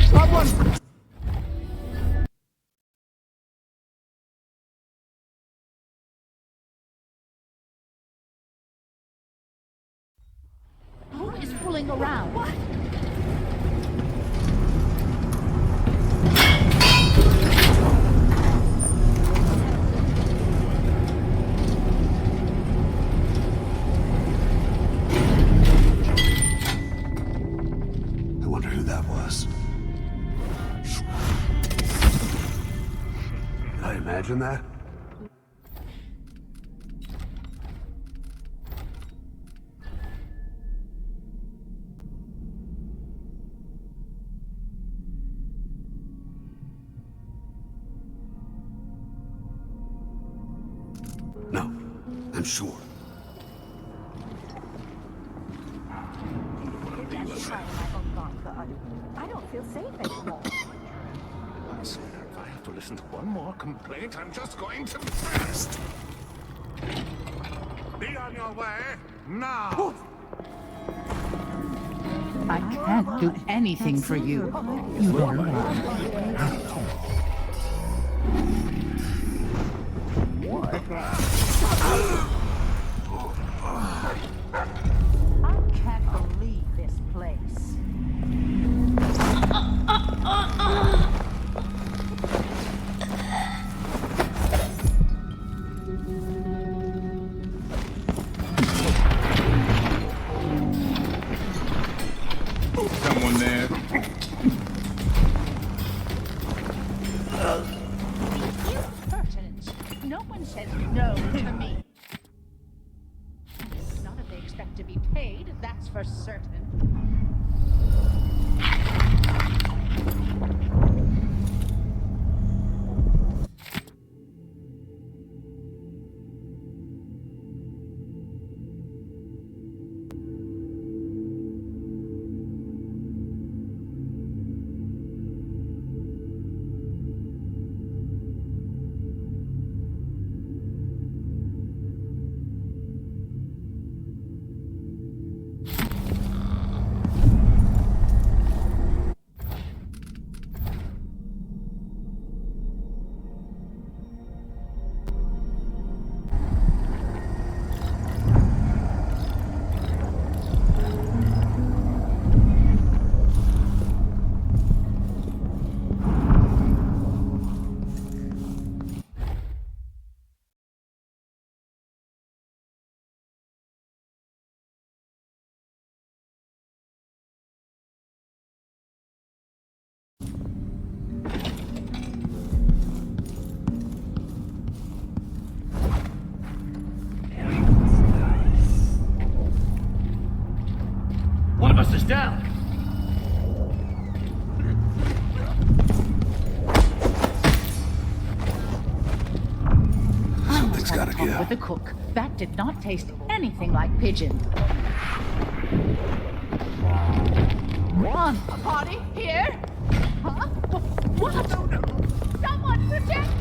Someone! Who is fooling around? What? I wonder who that was. Did I imagine that? No, I'm sure. I don't feel safe anymore. I swear, if I have to listen to one more complaint, I'm just going to burst. Be on your way now. I can't do anything for you. You don't know. I can't believe this place. Someone there? Curtains. No one says no to me. Not if they expect to be paid, that's for certain. One of us is down. Something's gotta give. With the cook. That did not taste anything like pigeon. Run! A party here? Huh? What? Someone protect me!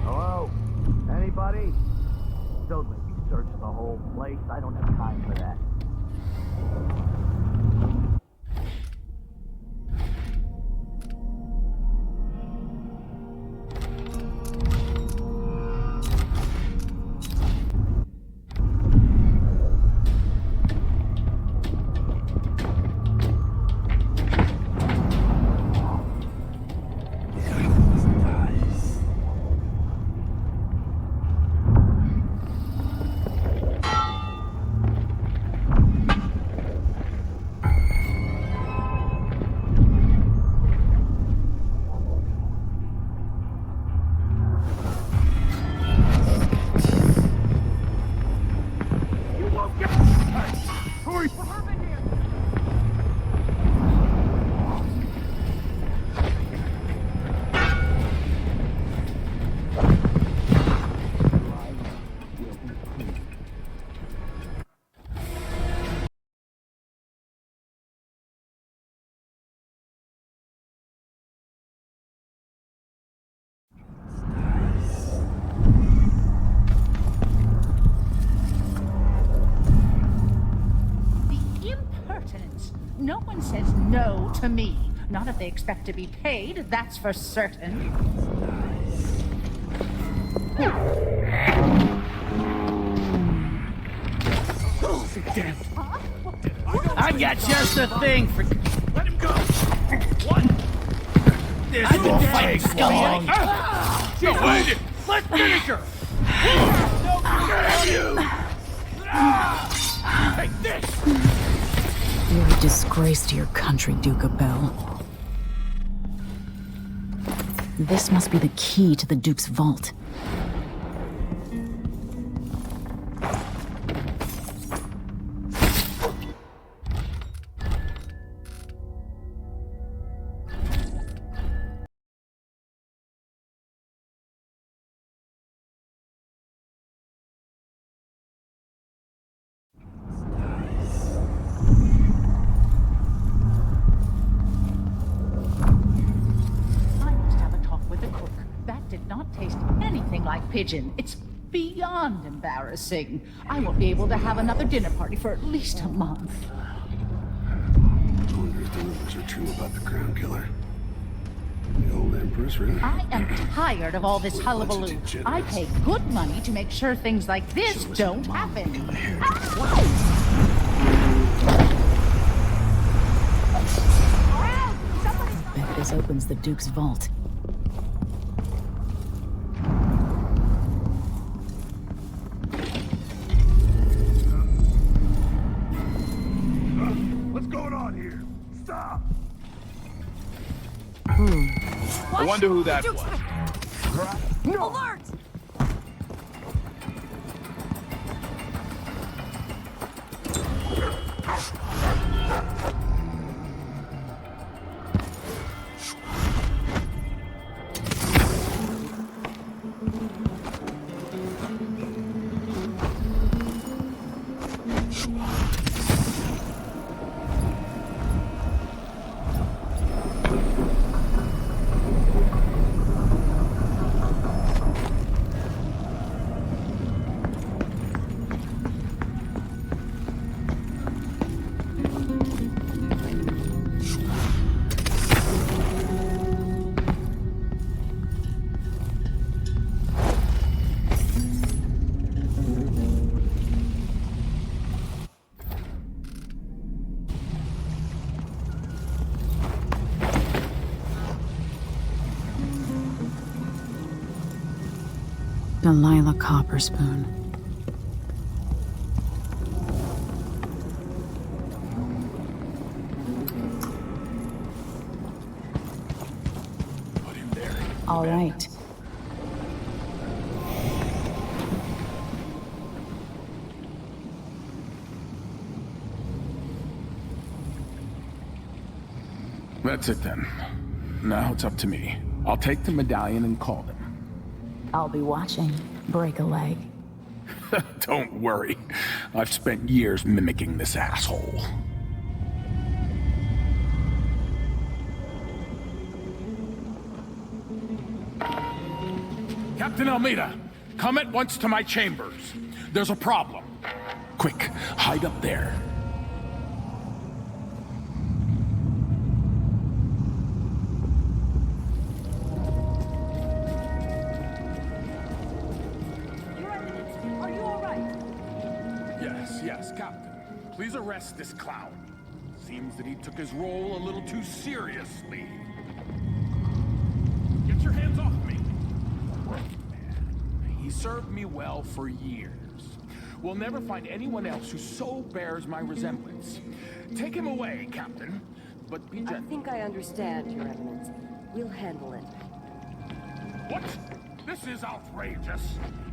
Hello? Anybody? Don't make me search the whole place. I don't have time for that. No one says no to me. Not if they expect to be paid, that's for certain. Damn. I got just the thing for... Let him go! What? This won't take long. No way! Let's finish her! Take this! You're a disgrace to your country, Duke of Bell. This must be the key to the Duke's vault. Pigeon. It's beyond embarrassing. I won't be able to have another dinner party for at least a month. I wonder if the rumors are true about the Crown Killer. The old Empress, really? I am tired of all this hullabaloo. I pay good money to make sure things like this don't happen. I bet this opens the Duke's vault. I wonder who that was. No. Alert! Delilah Copperspoon. Put him there. All right. That's it then. Now it's up to me. I'll take the medallion and call them. I'll be watching. Break a leg. Don't worry. I've spent years mimicking this asshole. Captain Almeida, come at once to my chambers. There's a problem. Quick, hide up there. Yes, Captain. Please arrest this clown. Seems that he took his role a little too seriously. Get your hands off me! Man, he served me well for years. We'll never find anyone else who so bears my resemblance. Take him away, Captain. But be gentle. I think I understand, Your Eminence. We'll handle it. What? This is outrageous.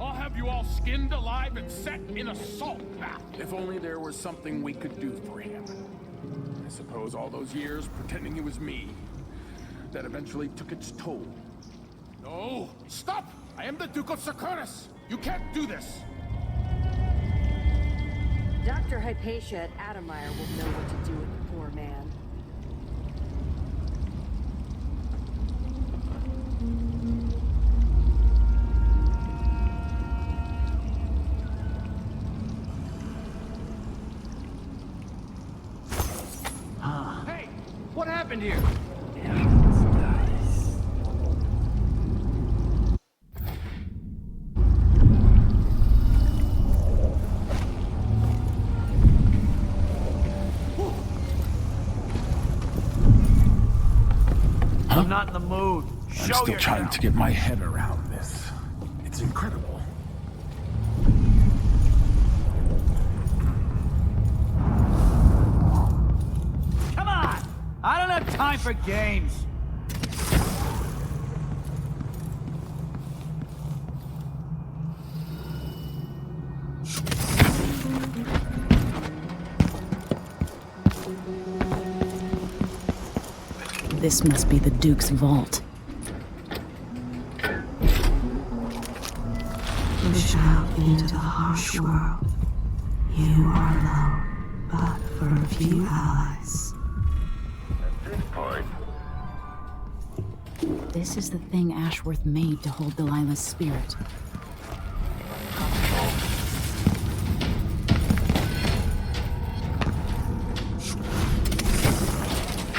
I'll have you all skinned alive and set in a salt bath. If only there was something we could do for him. I suppose all those years pretending he was me, that eventually took its toll. No! Stop! I am the Duke of Securus! You can't do this! Dr. Hypatia at Adamire will know what to do with the poor man. around here. Huh? I'm not in the mood. I'm Show still yourself. trying to get my head around this. It's incredible. Come on! I don't have time for games. This must be the Duke's vault. Push out into the harsh world. You are alone, but for a few allies. At this point, This is the thing Ashworth made to hold Delilah's spirit.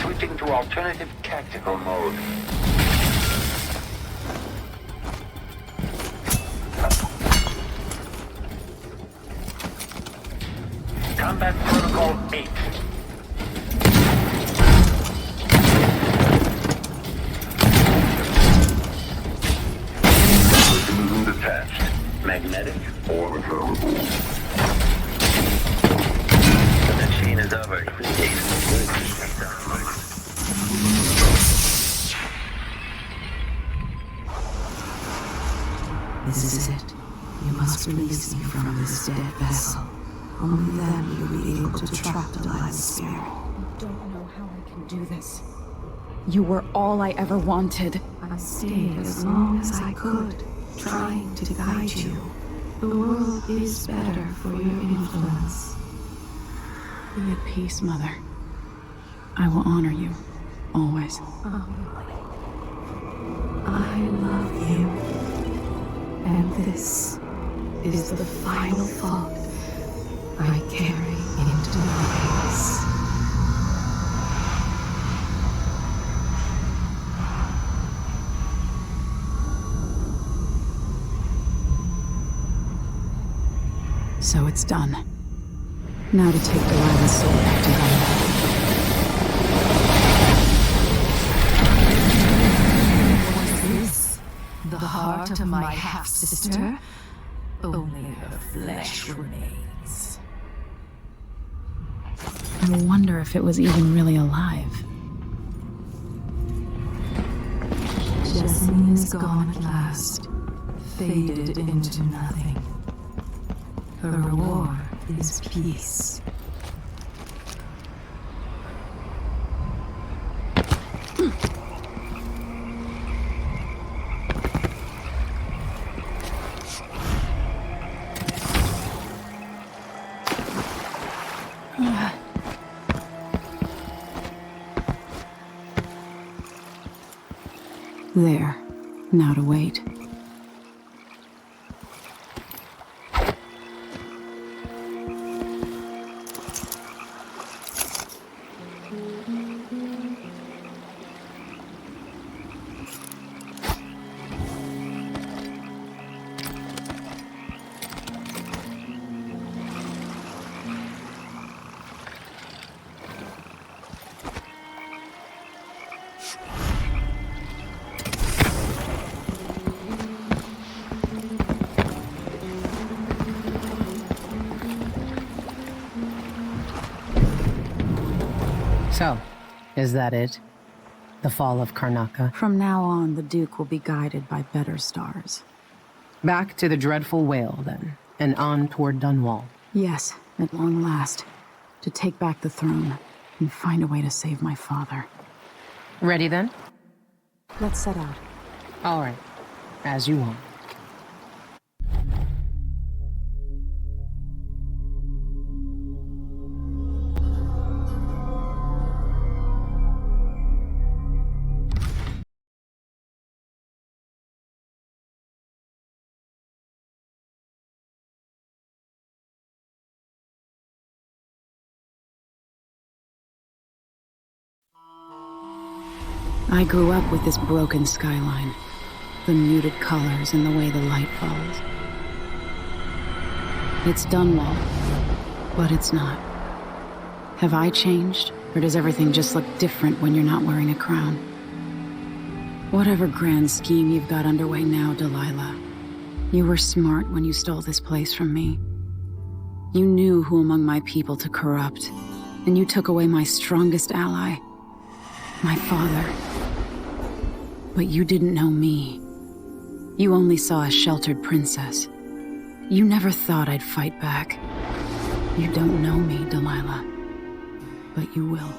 switching to alternative tactical mode. Combat Protocol 8. Mechanism detached. Magnetic or recoverable. The machine is over. This is it. You must release me from this dead vessel. Only then you'll be able to trap Delilah's spirit. I don't know how I can do this. You were all I ever wanted. I stayed as long as I could, trying to guide you. The world is better for your influence. Be at peace, Mother. I will honor you, always. I love you. And this is the final thought I carry into my grace. So it's done. Now to take Delilah's soul back to God. Was this the heart of my half-sister? Only her flesh remains. I wonder if it was even really alive. Jessamine is gone at last, faded into nothing. Her reward is peace. There. Now to wait. So, is that it? The fall of Karnaca? From now on, the Duke will be guided by better stars. Back to the dreadful whale, then, and on toward Dunwall. Yes, at long last. To take back the throne and find a way to save my father. Ready, then? Let's set out. All right. As you want. I grew up with this broken skyline, the muted colors and the way the light falls. It's done well, but it's not. Have I changed, or does everything just look different when you're not wearing a crown? Whatever grand scheme you've got underway now, Delilah, you were smart when you stole this place from me. You knew who among my people to corrupt, and you took away my strongest ally, my father. But you didn't know me. You only saw a sheltered princess. You never thought I'd fight back. You don't know me, Delilah, but you will.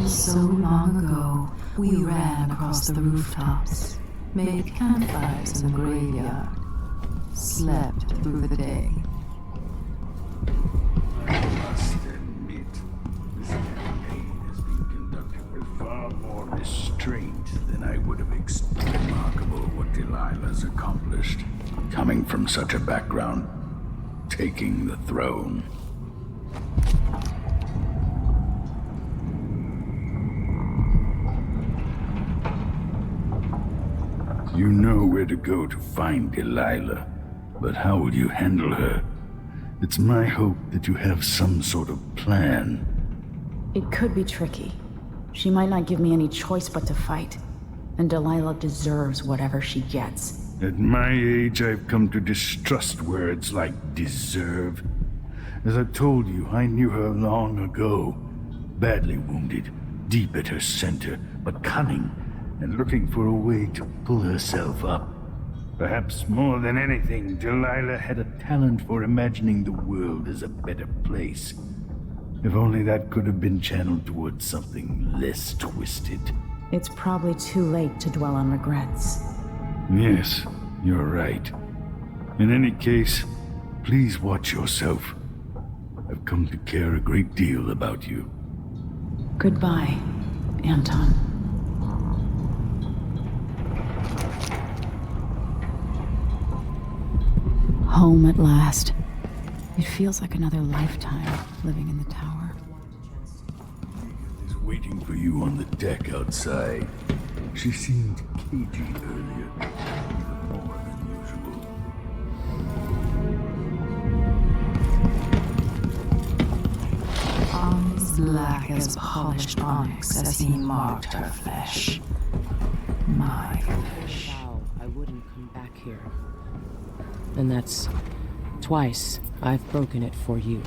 So long ago, we ran across the rooftops, made campfires in the graveyard, slept through the day. I must admit, this campaign has been conducted with far more restraint than I would have expected. Remarkable what Delilah's accomplished, coming from such a background, taking the throne. You know where to go to find Delilah, but how will you handle her? It's my hope that you have some sort of plan. It could be tricky. She might not give me any choice but to fight. And Delilah deserves whatever she gets. At my age, I've come to distrust words like deserve. As I told you, I knew her long ago. Badly wounded, deep at her center, but cunning, and looking for a way to pull herself up. Perhaps more than anything, Delilah had a talent for imagining the world as a better place. If only that could have been channeled towards something less twisted. It's probably too late to dwell on regrets. Yes, you're right. In any case, please watch yourself. I've come to care a great deal about you. Goodbye, Anton. Home at last. It feels like another lifetime living in the tower. Is waiting for you on the deck outside. She seemed cagey earlier, even more than usual. As black as polished onyx as he marked her flesh. My flesh. I wouldn't come back here. And that's twice I've broken it for you.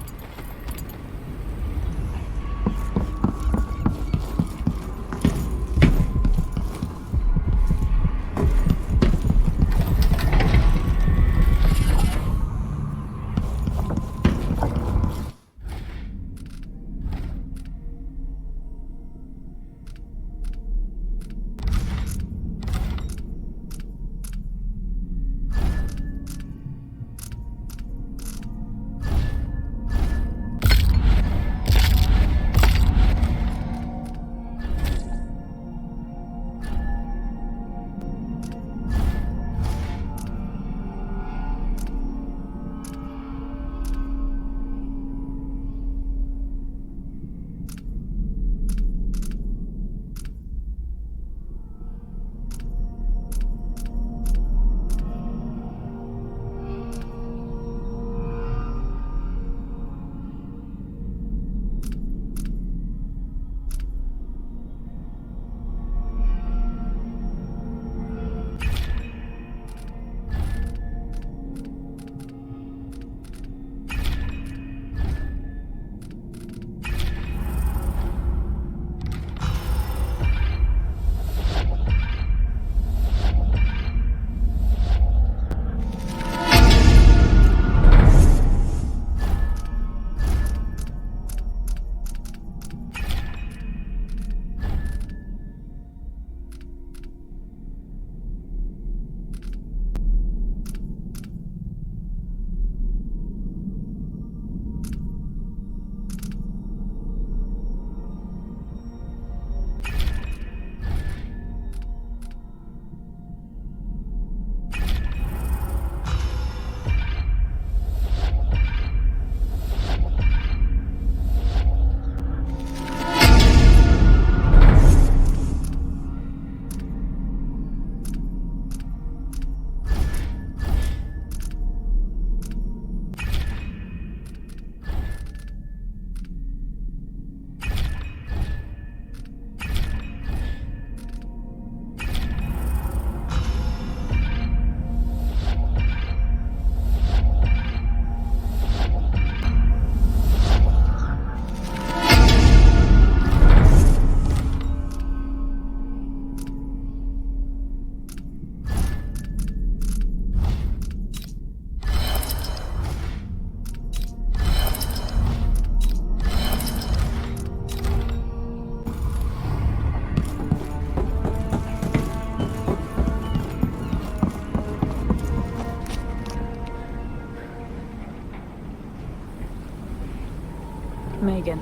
Megan.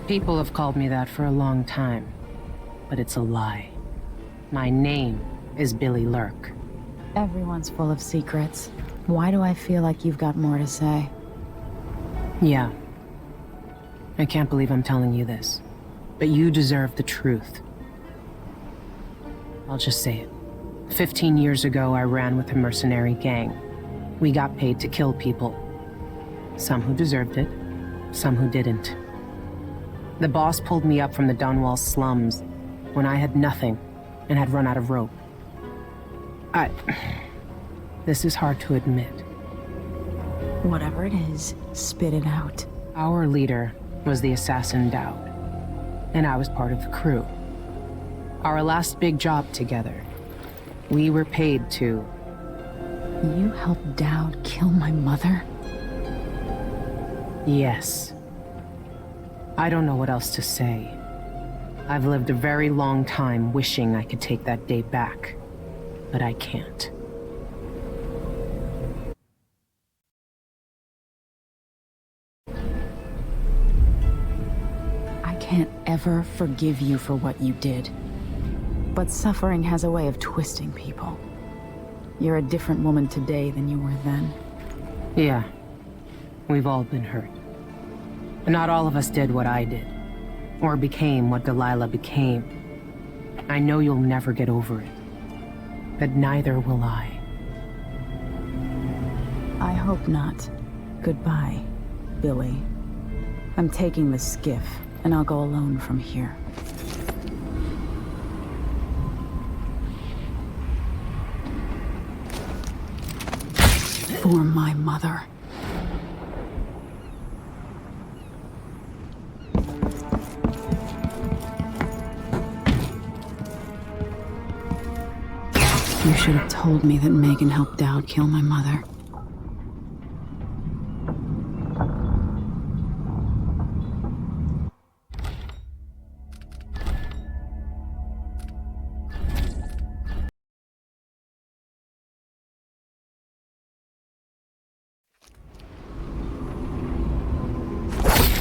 People have called me that for a long time, but it's a lie. My name is Billy Lurk. Everyone's full of secrets. Why do I feel like you've got more to say? Yeah. I can't believe I'm telling you this, but you deserve the truth. I'll just say it. 15 years ago, I ran with a mercenary gang. We got paid to kill people. Some who deserved it, some who didn't. The boss pulled me up from the Dunwall slums when I had nothing and had run out of rope. This is hard to admit. Whatever it is, spit it out. Our leader was the assassin Dowd, and I was part of the crew. Our last big job together, we were paid to... You helped Dowd kill my mother? Yes. I don't know what else to say. I've lived a very long time wishing I could take that day back, but I can't. I can't ever forgive you for what you did. But suffering has a way of twisting people. You're a different woman today than you were then. Yeah. We've all been hurt. Not all of us did what I did, or became what Delilah became. I know you'll never get over it, but neither will I. I hope not. Goodbye, Billy. I'm taking the skiff, and I'll go alone from here. For my mother. You should have told me that Megan helped Dowd kill my mother.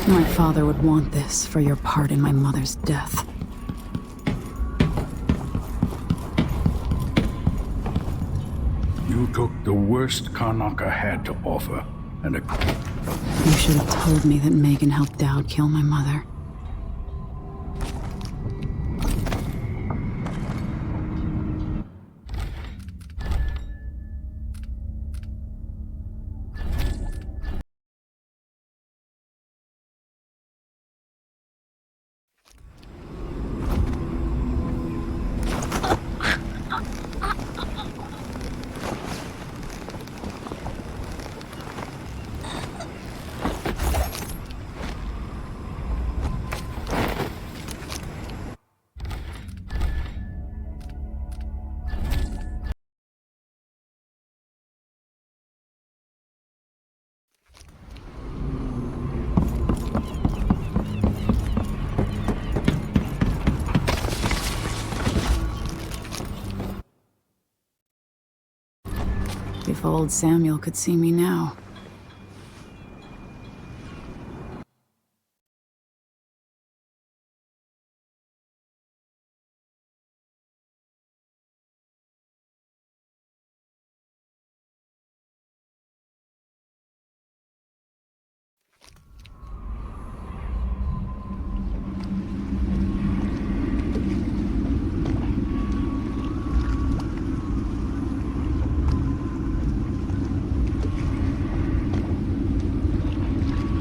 My father would want this for your part in my mother's death. You took the worst Karnaca had to offer, and You should have told me that Megan helped Dowd kill my mother. If old Samuel could see me now.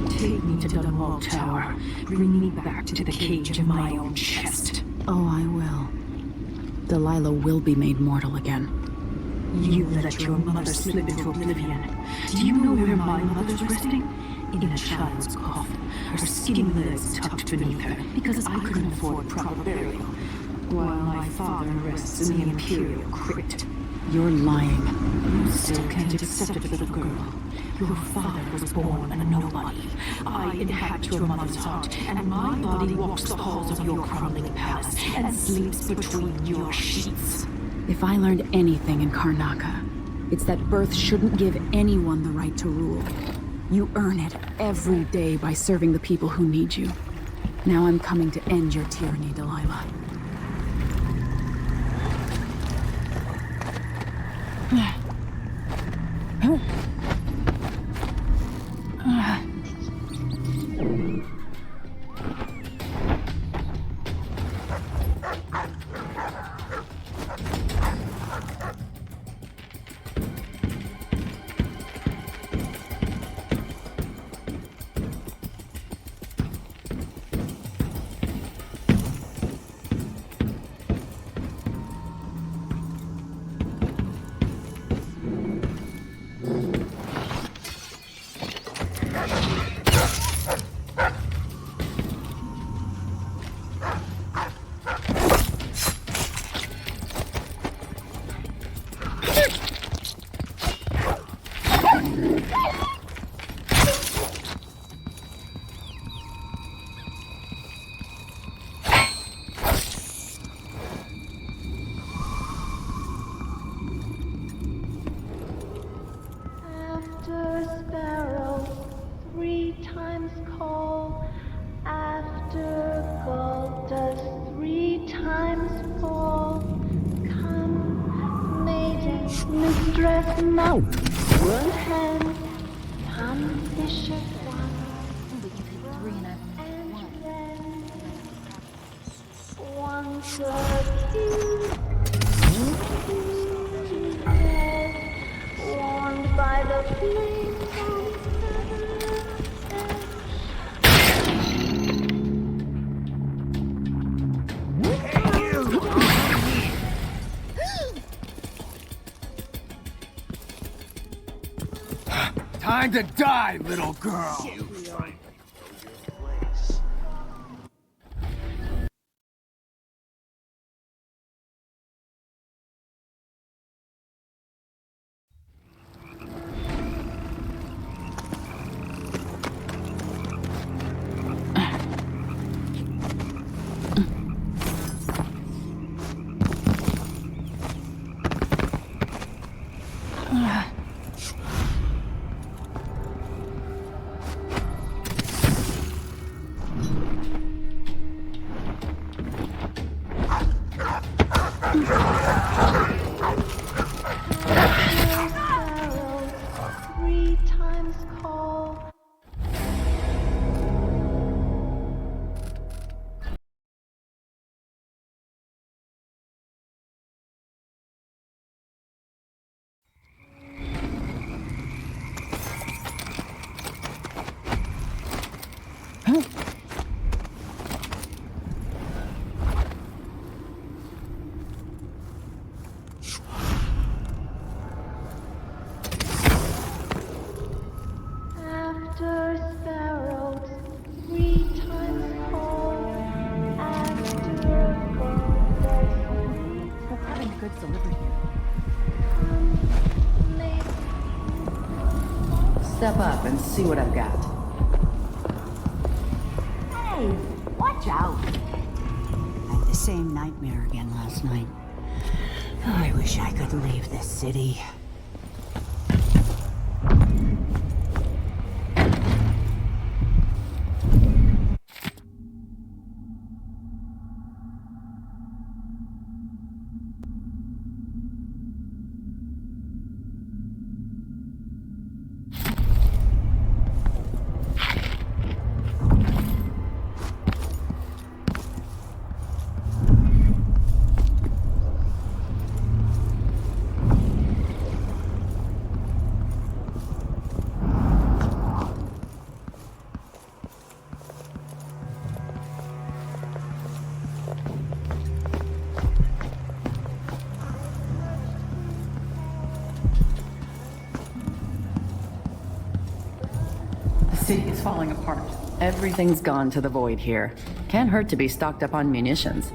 Take me to Dunwall Tower. Bring me back to the cage of my own chest. Oh, I will. Delilah will be made mortal again. You let your mother slip into oblivion. Do you know where my mother's resting? In a child's coffin, her skinny legs tucked beneath her, because I couldn't afford proper burial, while my father rests in the Imperial crypt. You're lying. You still can't accept it, little girl. Your father was born a nobody. I inhabit your mother's heart, and my body walks the halls of your crumbling palace and sleeps between your sheets. If I learned anything in Karnaca, it's that birth shouldn't give anyone the right to rule. You earn it every day by serving the people who need you. Now I'm coming to end your tyranny, Delilah. Time to die, little girl! Step up and see what I've got. Hey, watch out. I had the same nightmare again last night. Oh, I wish I could leave this city. The city is falling apart. Everything's gone to the void here. Can't hurt to be stocked up on munitions.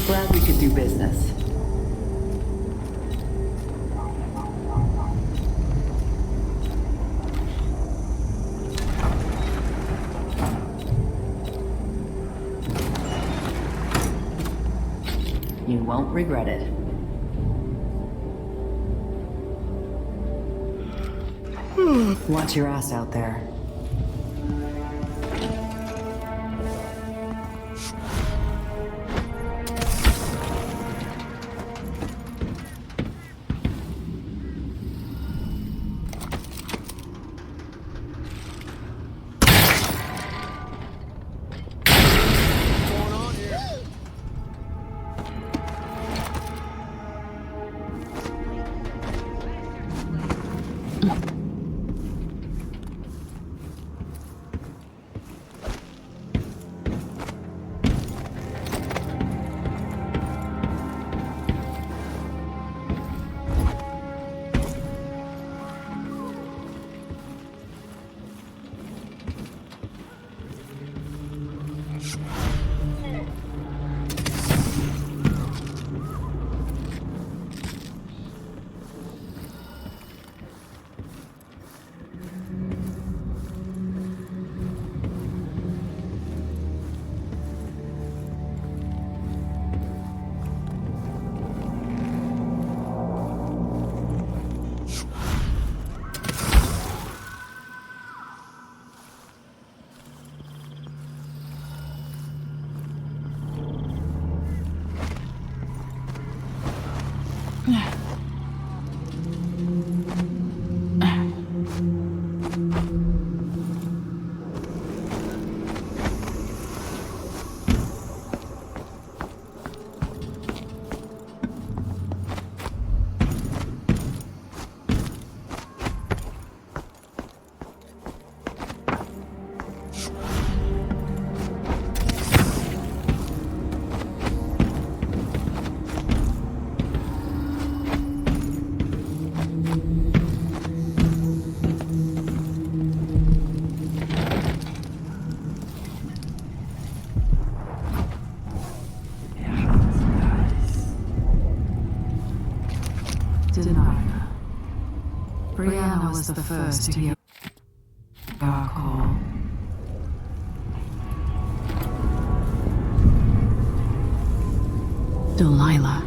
Glad we could do business. won't regret it. Watch your ass out there. Denier. Brianna was the first to hear our call. Delilah.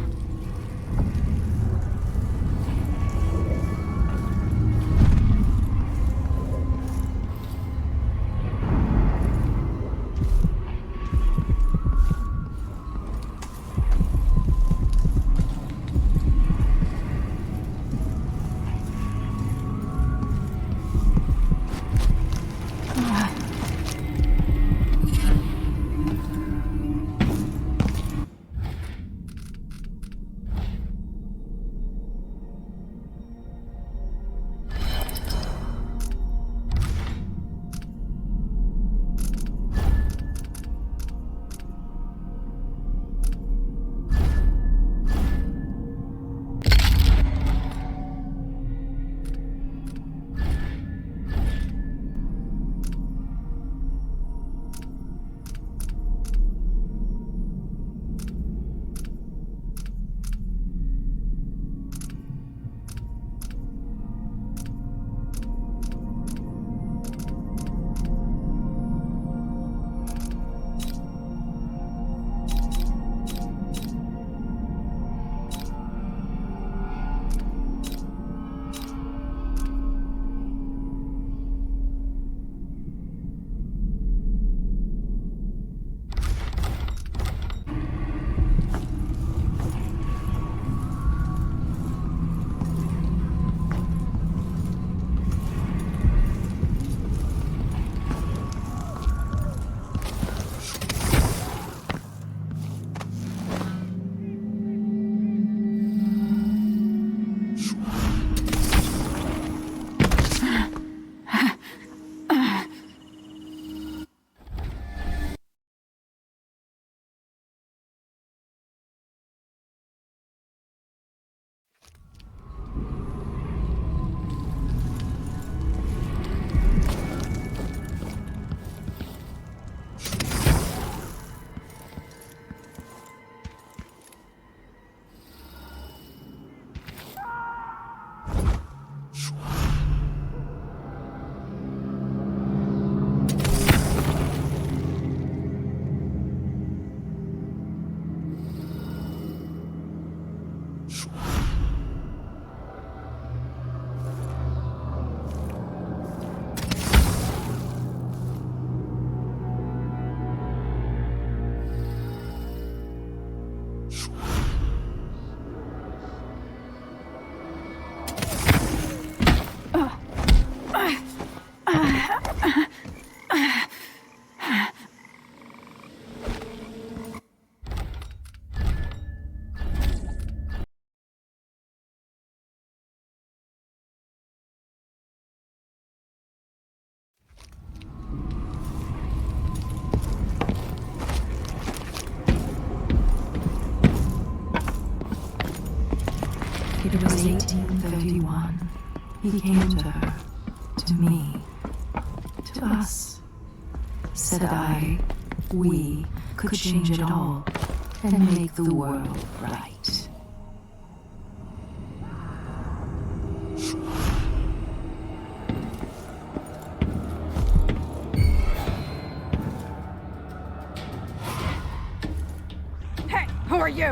one. He came to her, to me, to us. Said we could change it all and make the world right. Hey, who are you?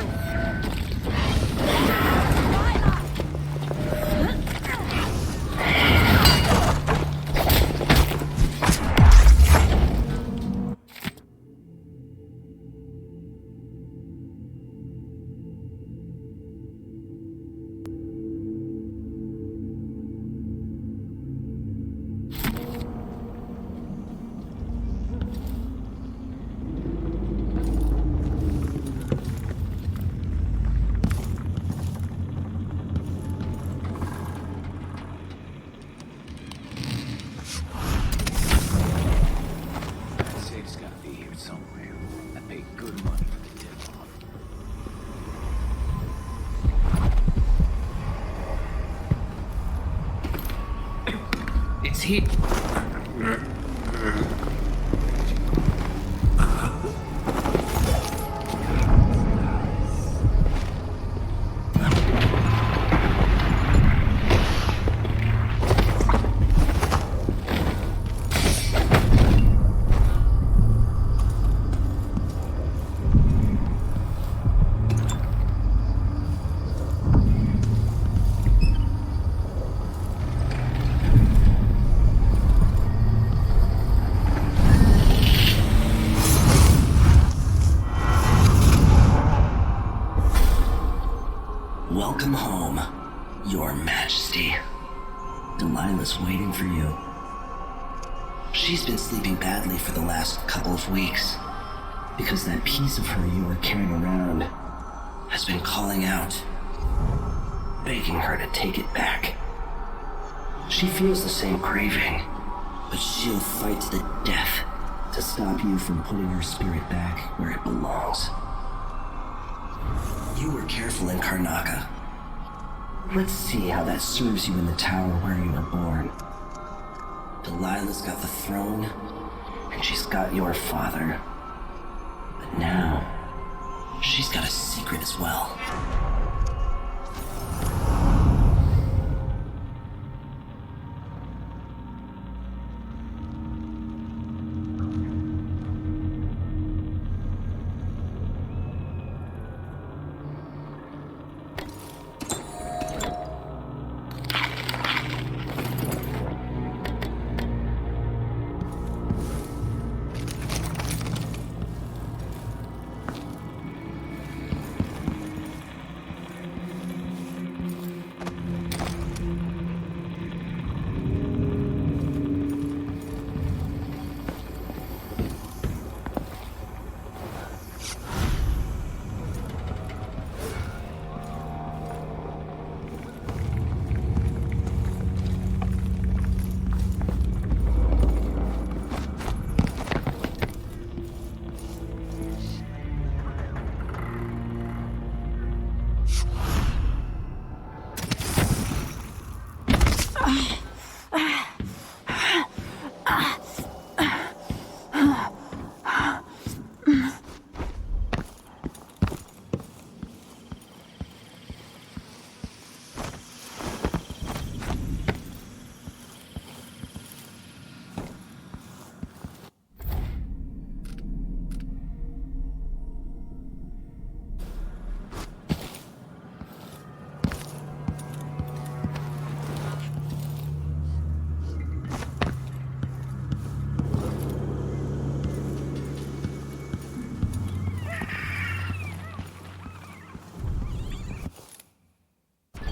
Safe's gotta be here somewhere. I paid good money for the tip-off. It's here. Welcome home, Your Majesty. Delilah's waiting for you. She's been sleeping badly for the last couple of weeks because that piece of her you were carrying around has been calling out, begging her to take it back. She feels the same craving, but she'll fight to the death to stop you from putting her spirit back where it belongs. You were careful in Karnaca. Let's see how that serves you in the tower where you were born. Delilah's got the throne, and she's got your father. But now, she's got a secret as well.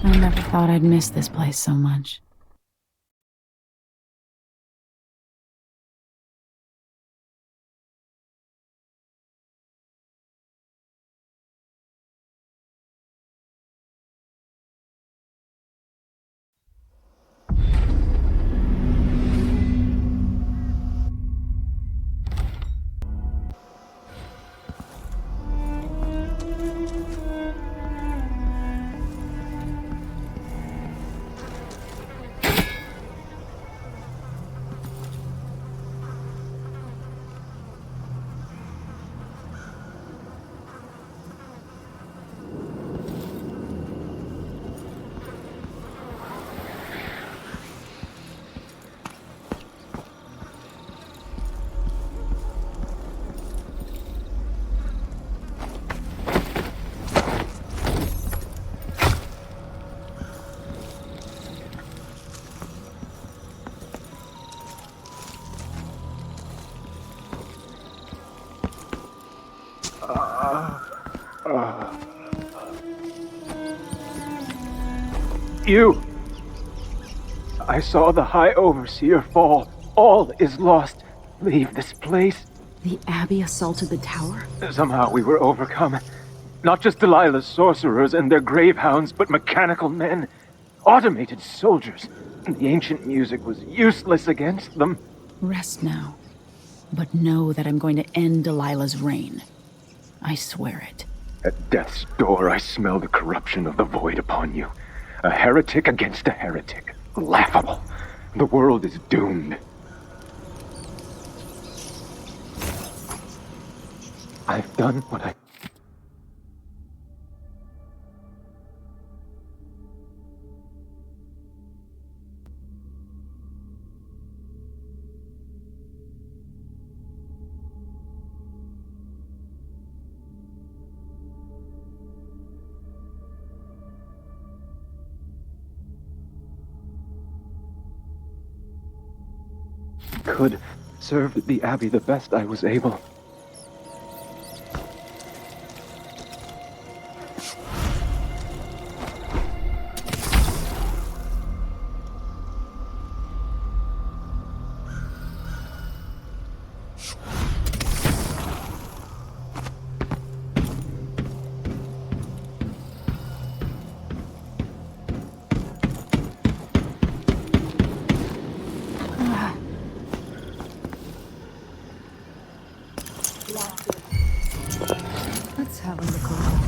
I never thought I'd miss this place so much. You! I saw the High Overseer fall. All is lost. Leave this place. The Abbey assaulted the tower? Somehow we were overcome. Not just Delilah's sorcerers and their gravehounds, but mechanical men. Automated soldiers. The ancient music was useless against them. Rest now. But know that I'm going to end Delilah's reign. I swear it. At death's door, I smell the corruption of the void upon you. A heretic against a heretic. Laughable. The world is doomed. I've done what I... could serve the Abbey the best I was able. Let's have a look around.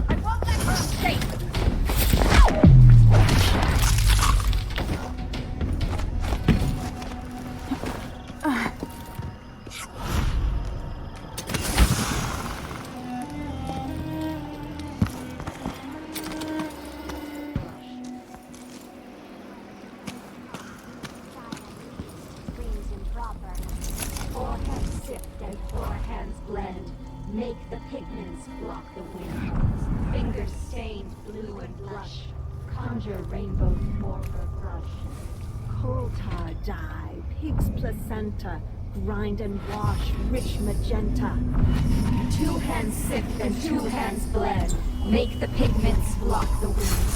I won't let her escape! Make the pigments block the wind. Fingers stained blue and blush. Conjure rainbow morpher brush. Coal tar dye, pig's placenta. Grind and wash, rich magenta. 2 hands sift and 2 hands bled. Make the pigments block the wind.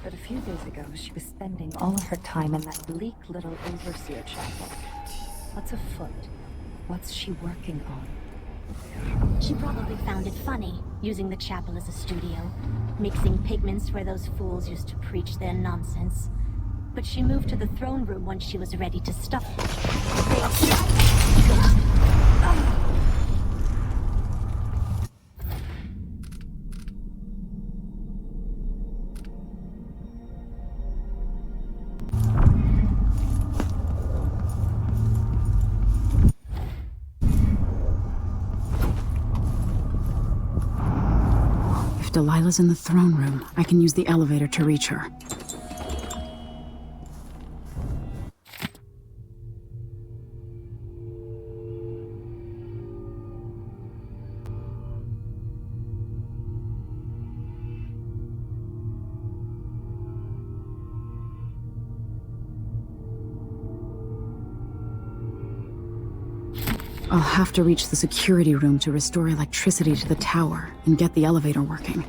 But a few days ago, she was spending all of her time in that bleak little overseer chapel. What's afoot? What's she working on? She probably found it funny, using the chapel as a studio, mixing pigments where those fools used to preach their nonsense. But she moved to the throne room once she was ready to stop. If Delilah's in the throne room, I can use the elevator to reach her. I'll have to reach the security room to restore electricity to the tower and get the elevator working.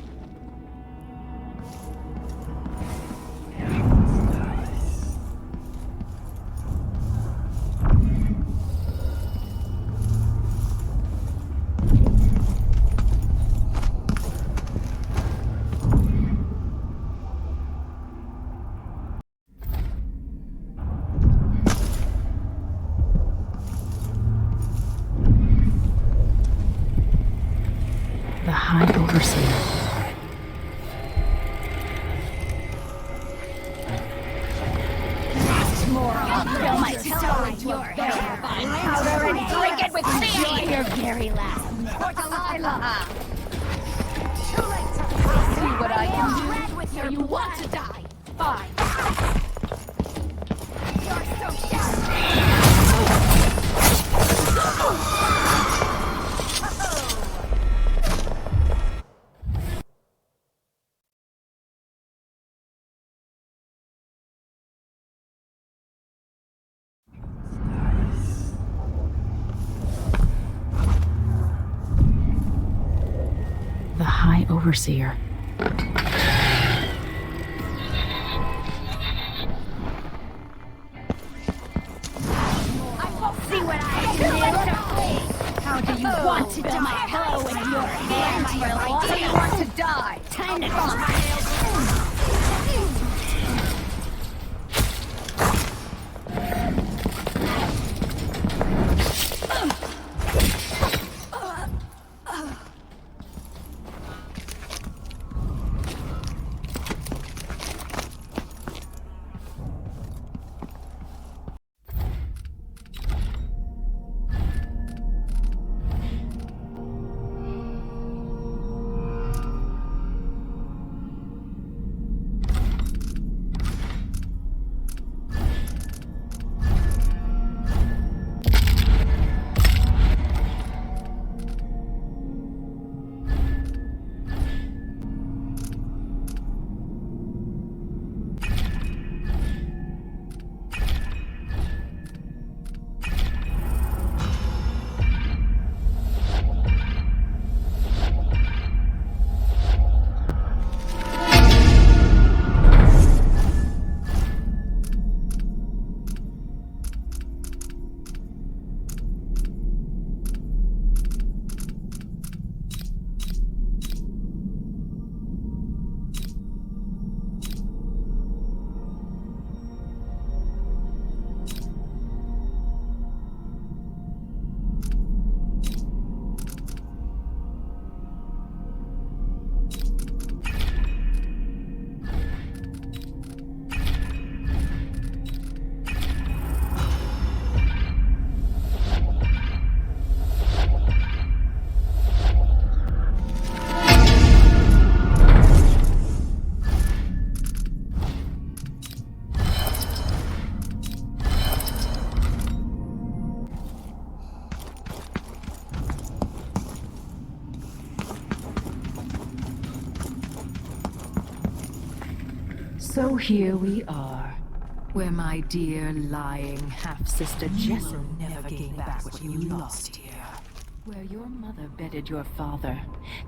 The High Overseer. Fill my soul into your hair, powder and drink it with me! Enjoy your very last for Delilah! See what I can do with you want to die! Fine! You're so desperate! The High Overseer. See what I can do! How do you want to die? My pillow in your hand, so you want to die? Time to go! So here we are, where my dear lying half-sister Jessamine never gave back what you lost here. Where your mother bedded your father,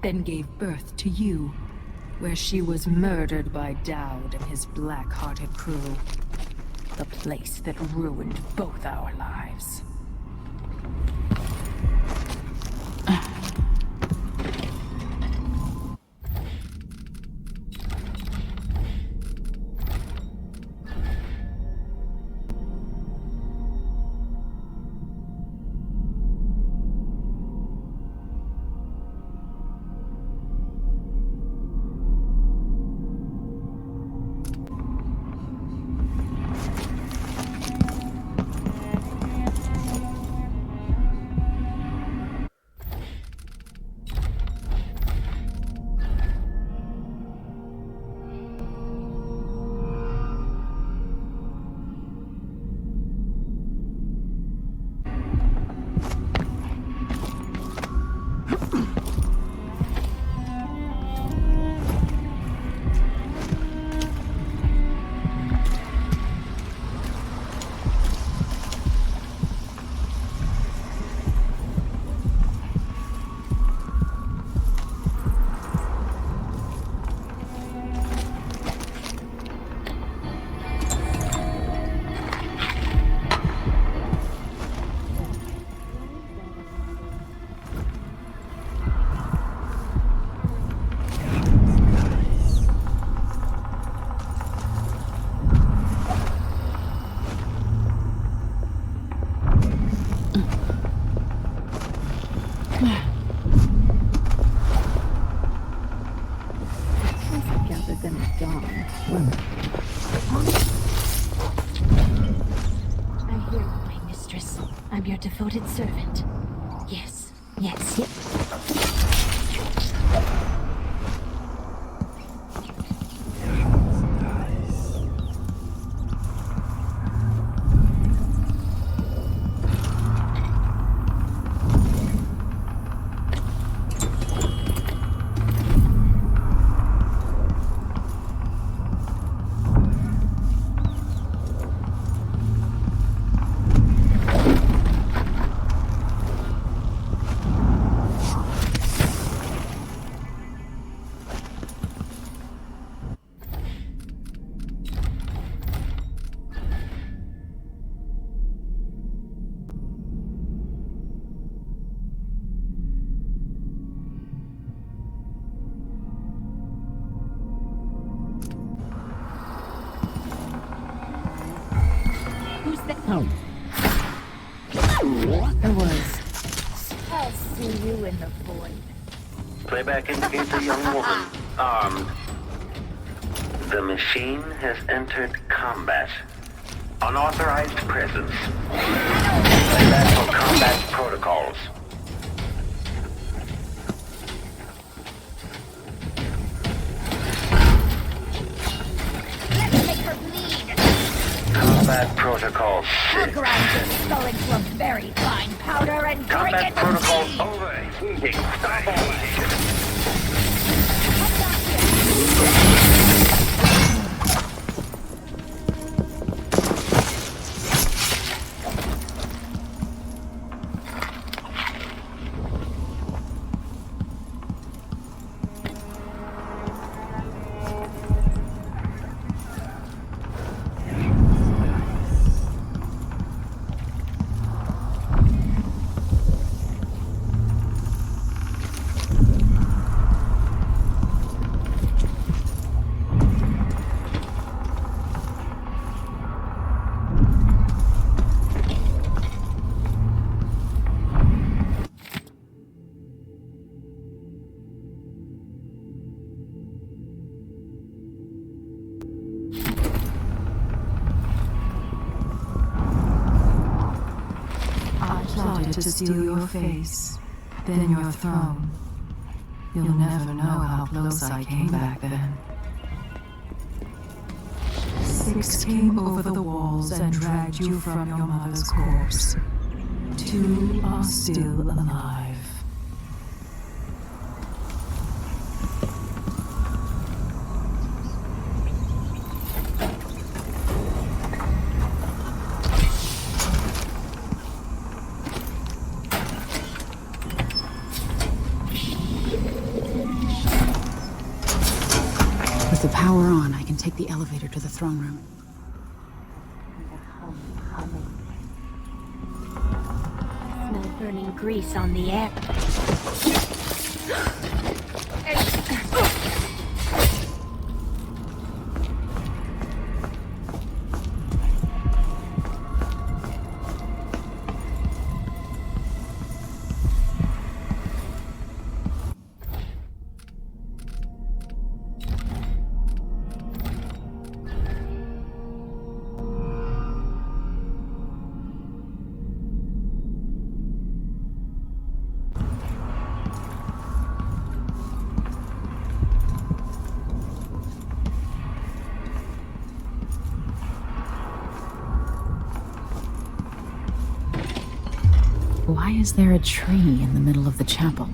then gave birth to you. Where she was murdered by Dowd and his black-hearted crew. The place that ruined both our lives. dawn. I hear you, my mistress. I'm your devoted servant. Yes, yes, yes. Who's that? Oh. There was. I'll see you in the void. Playback indicates a young woman, armed. The machine has entered combat. Unauthorized presence. Playback for combat protocols. Let's make her bleed. Combat protocols. I'll grind your skull into a very fine powder and drink Combat it protocols with tea. overheating. Stop all Plotted to steal your face, then your throne. You'll never know how close I came back then. 6 came over the walls and dragged you from your mother's corpse. 2 are still alive. With the power on, I can take the elevator to the throne room. Smell burning grease on the air. Why is there a tree in the middle of the chapel?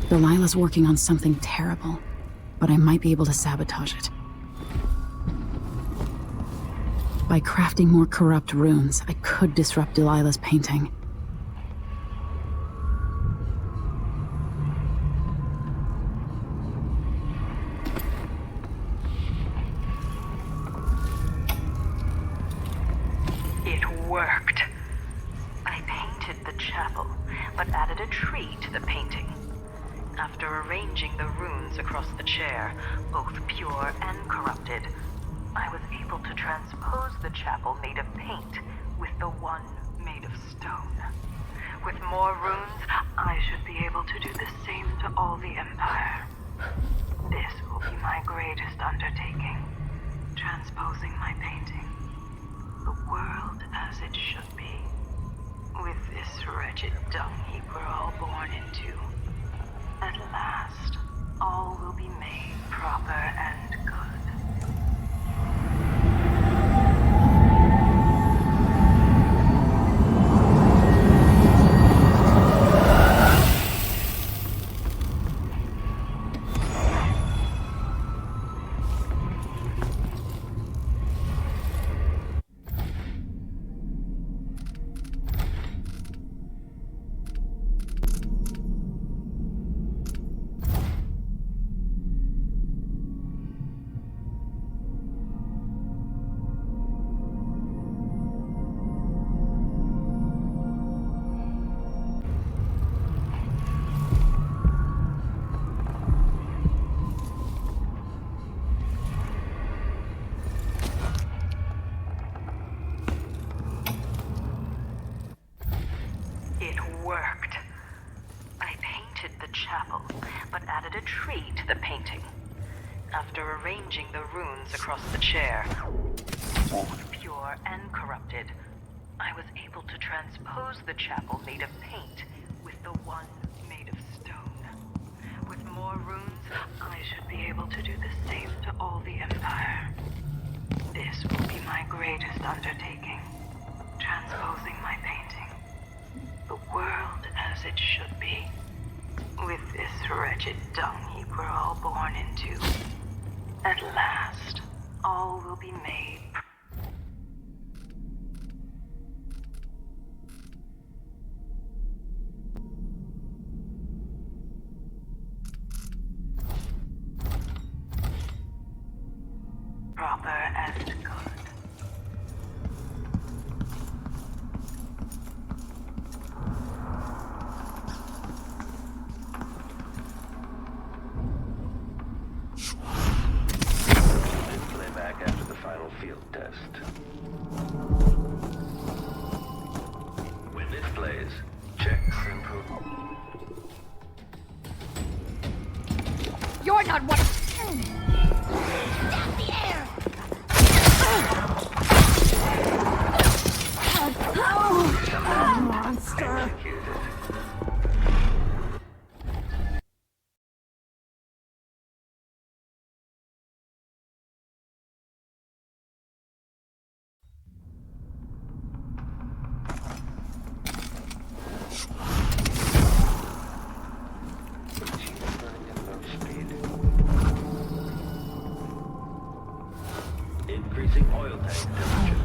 Delilah's working on something terrible, but I might be able to sabotage it. By crafting more corrupt runes, I could disrupt Delilah's painting. tree to the painting. After arranging the runes across the chair, both pure and corrupted, I was able to transpose the chapel made of paint with the one made of stone. With more runes, I should be able to do the same to all the Empire. This will be my greatest undertaking, transposing my painting. The world as it should be. With this wretched dung heap we're all born into. At last, all will be made proper and good. Arranging the runes across the chair, both pure and corrupted, I was able to transpose the chapel made of paint with the one made of stone. With more runes, I should be able to do the same to all the Empire. This will be my greatest undertaking, transposing my painting. The world as it should be. With this wretched dung heap we're all born into. At last, all will be made. Proper and good. After the final field test. When this plays, checks improve. You're not one. Stop the air! Monster! Increasing oil tank temperature.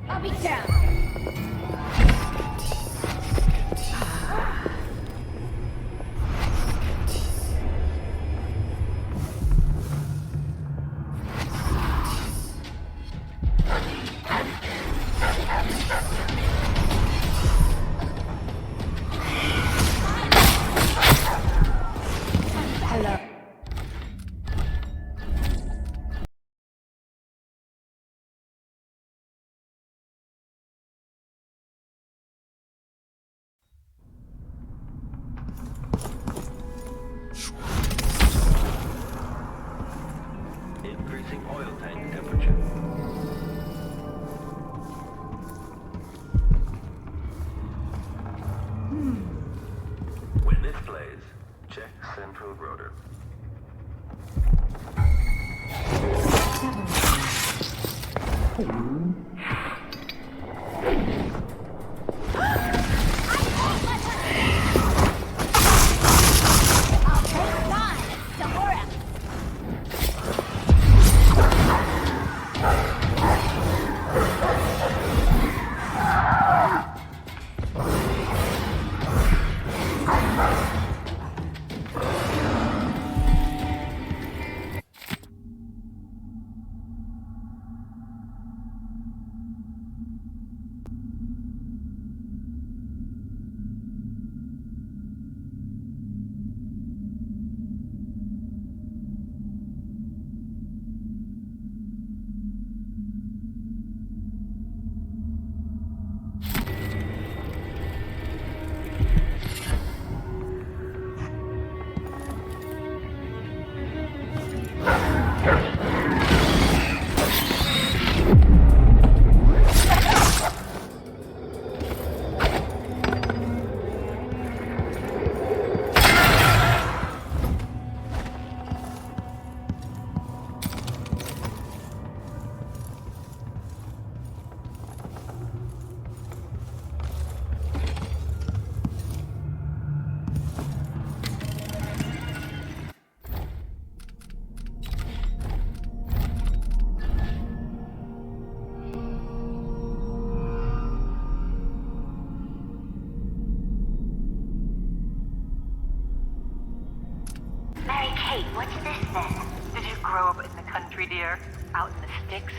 I'll be down. Increasing oil tank temperature. When this plays, check central rotor. Wait, what's this then? Did you grow up in the country, dear? Out in the sticks?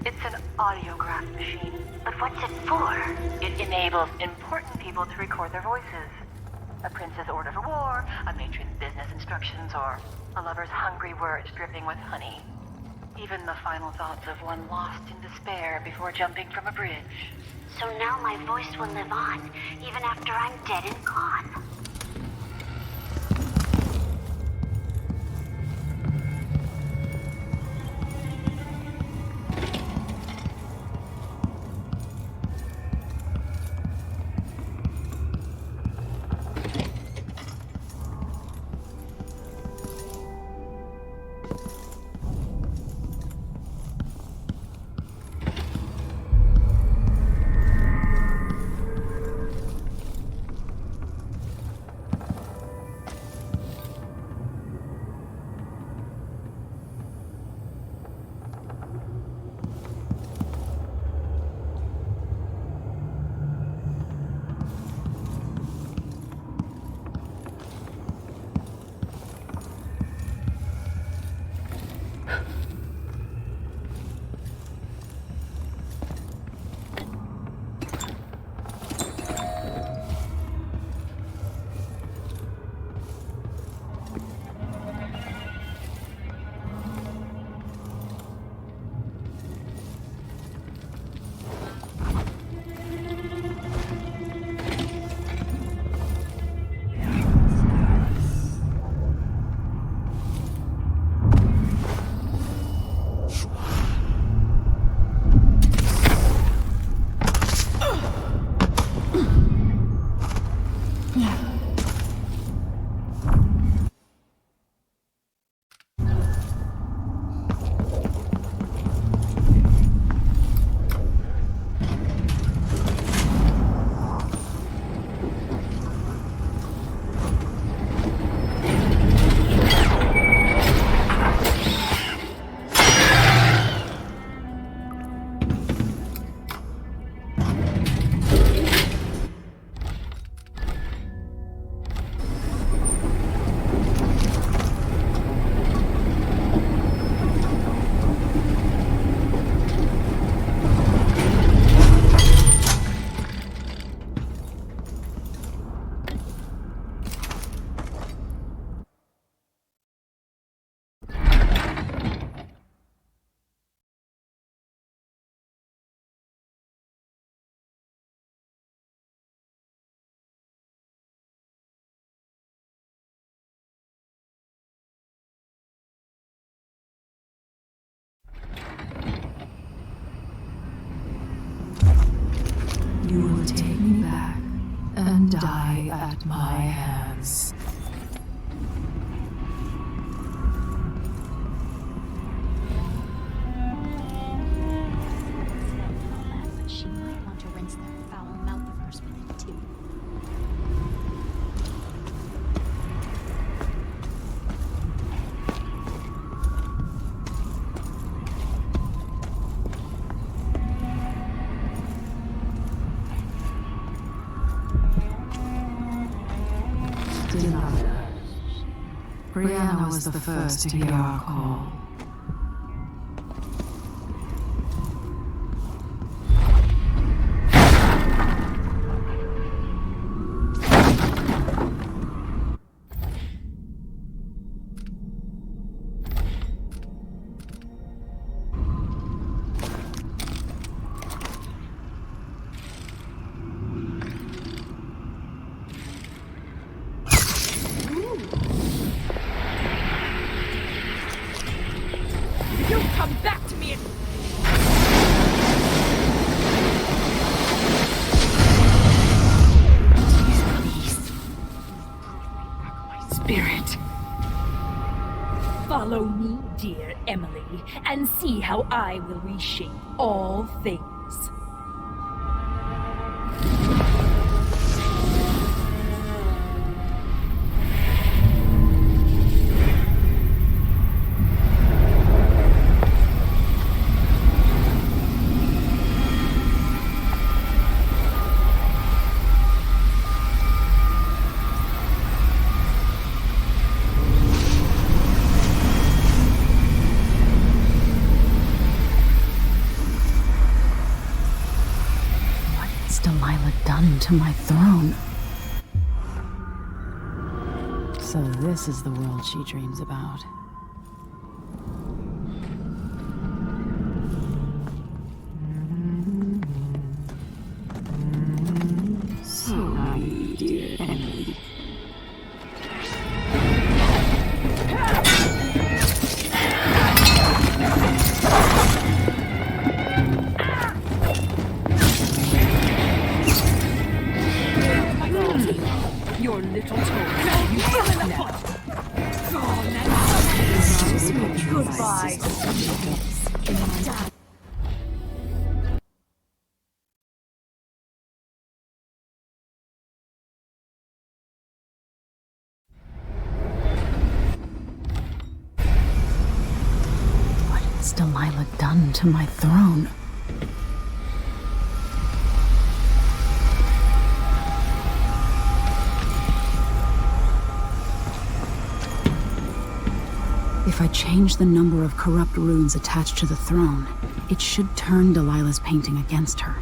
It's an audiograph machine. But what's it for? It enables important people to record their voices. A prince's order for war, a matron's business instructions, or a lover's hungry words dripping with honey. Even the final thoughts of one lost in despair before jumping from a bridge. So now my voice will live on, even after I'm dead and gone. You will take me back and die at my hands. But she might want to rinse that foul mouth of hers with it, too. Brianna was the first to hear our call. Follow me, dear Emily, and see how I will reshape all things. done to my throne? So this is the world she dreams about. So, my dear Emily. Your little toe. You feel in the pot. Goodbye. What has Delilah done to my throne? If I change the number of corrupt runes attached to the throne, it should turn Delilah's painting against her.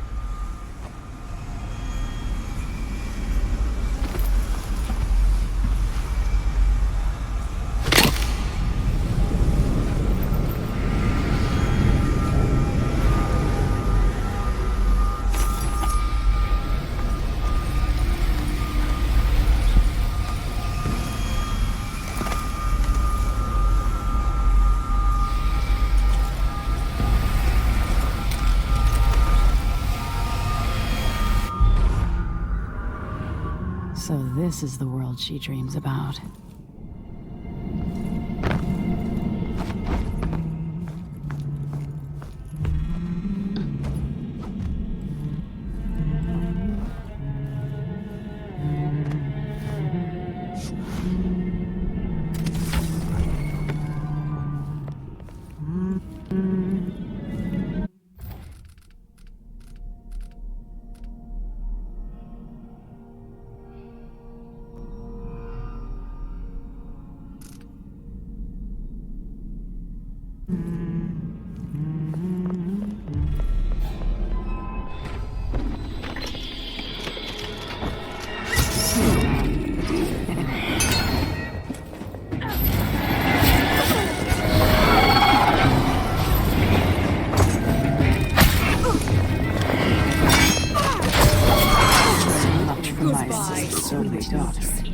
So this is the world she dreams about.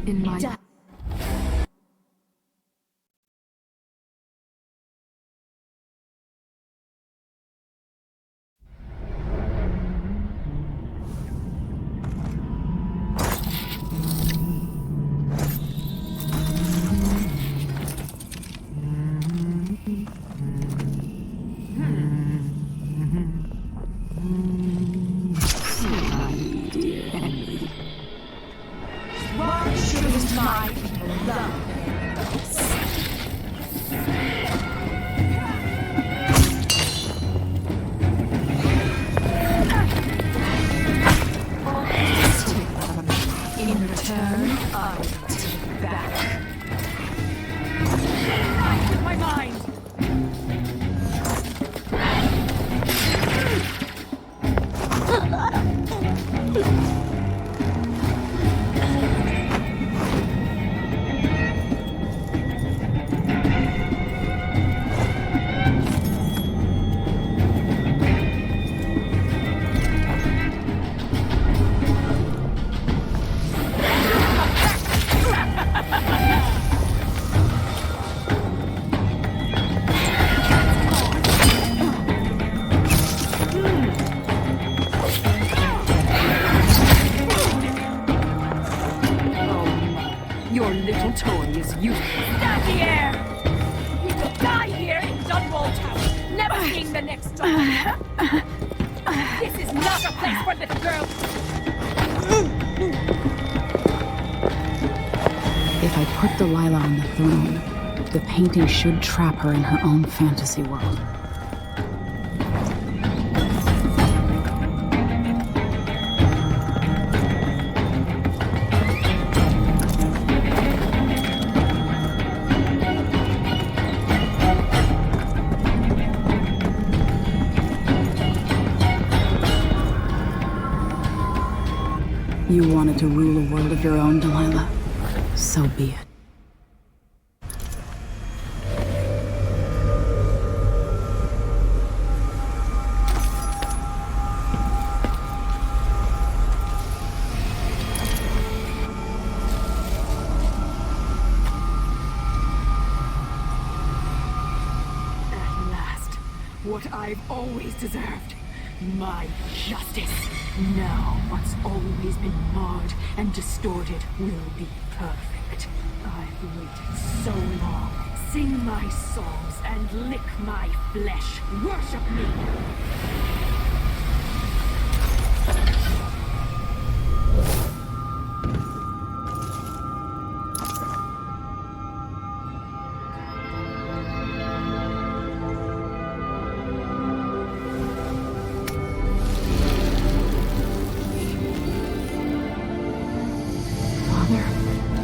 In my Your little toy is useless. Stand the air! We will die here in Dunwall Tower, never seeing the next dawn. This is not a place for little girls. If I put Delilah on the throne, the painting should trap her in her own fantasy world. You wanted to rule a world of your own, Delilah. So be it. At last, what I've always deserved. My justice. Now what's always been marred and distorted will be perfect. I've waited so long. Sing my songs and lick my flesh. Worship me!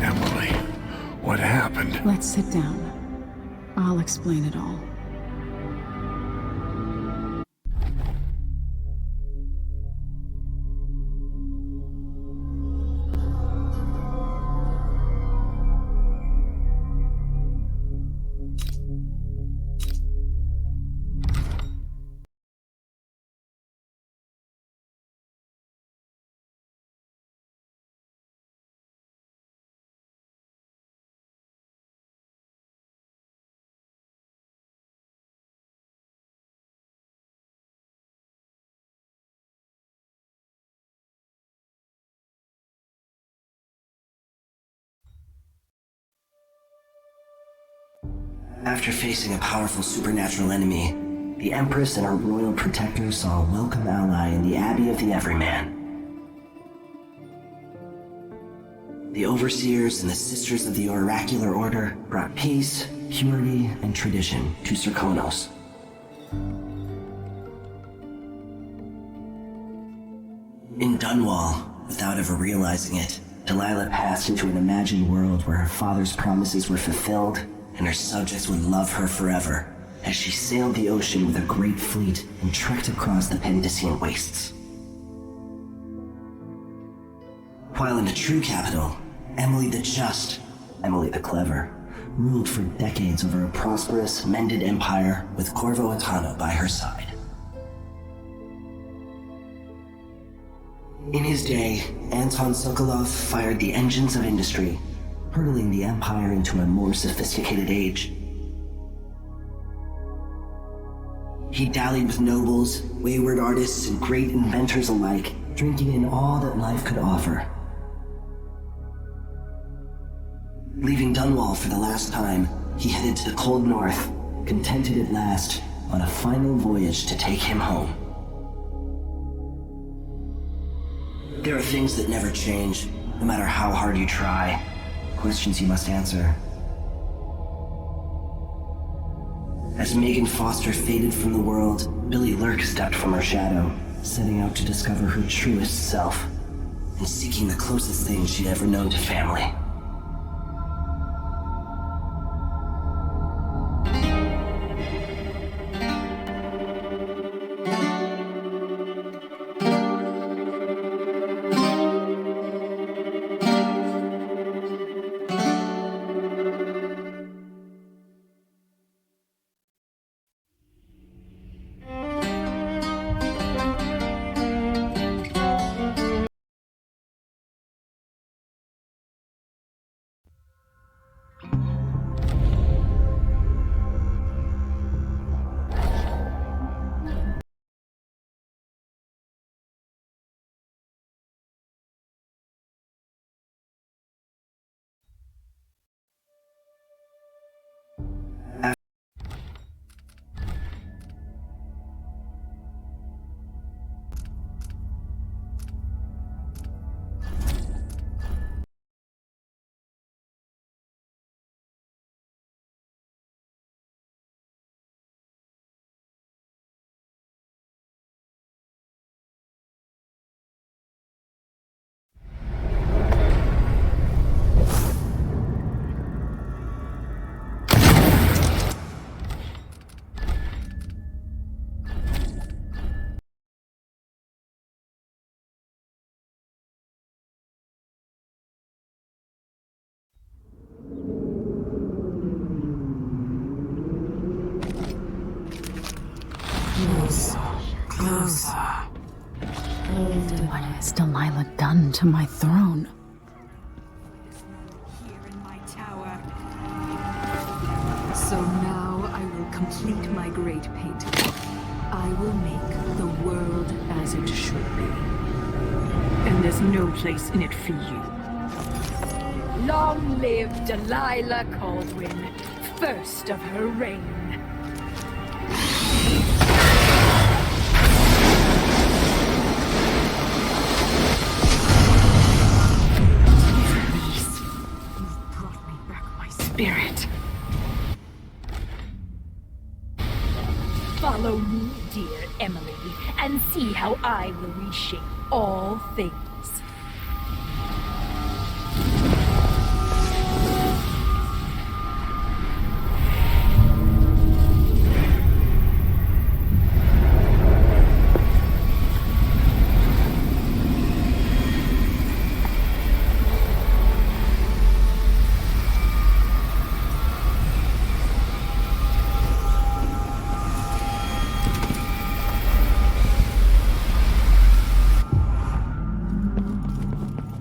Emily, what happened? Let's sit down. I'll explain it all. After facing a powerful supernatural enemy, the Empress and her royal protector saw a welcome ally in the Abbey of the Everyman. The Overseers and the Sisters of the Oracular Order brought peace, purity, and tradition to Serkonos. In Dunwall, without ever realizing it, Delilah passed into an imagined world where her father's promises were fulfilled and her subjects would love her forever, as she sailed the ocean with a great fleet and trekked across the Pendician wastes. While in the true capital, Emily the Just, Emily the Clever, ruled for decades over a prosperous, mended empire with Corvo Atano by her side. In his day, Anton Sokolov fired the engines of industry, hurtling the empire into a more sophisticated age. He dallied with nobles, wayward artists, and great inventors alike, drinking in all that life could offer. Leaving Dunwall for the last time, he headed to the cold north, contented at last on a final voyage to take him home. There are things that never change, no matter how hard you try. Questions you must answer. As Megan Foster faded from the world, Billy Lurk stepped from her shadow, setting out to discover her truest self, and seeking the closest thing she'd ever known to family. Closer. Closer. What has Delilah done to my throne? So now I will complete my great painting. I will make the world as it should be. And there's no place in it for you. Long live Delilah Caldwin, first of her reign. Spirit. Follow me, dear Emily, and see how I will reshape all things.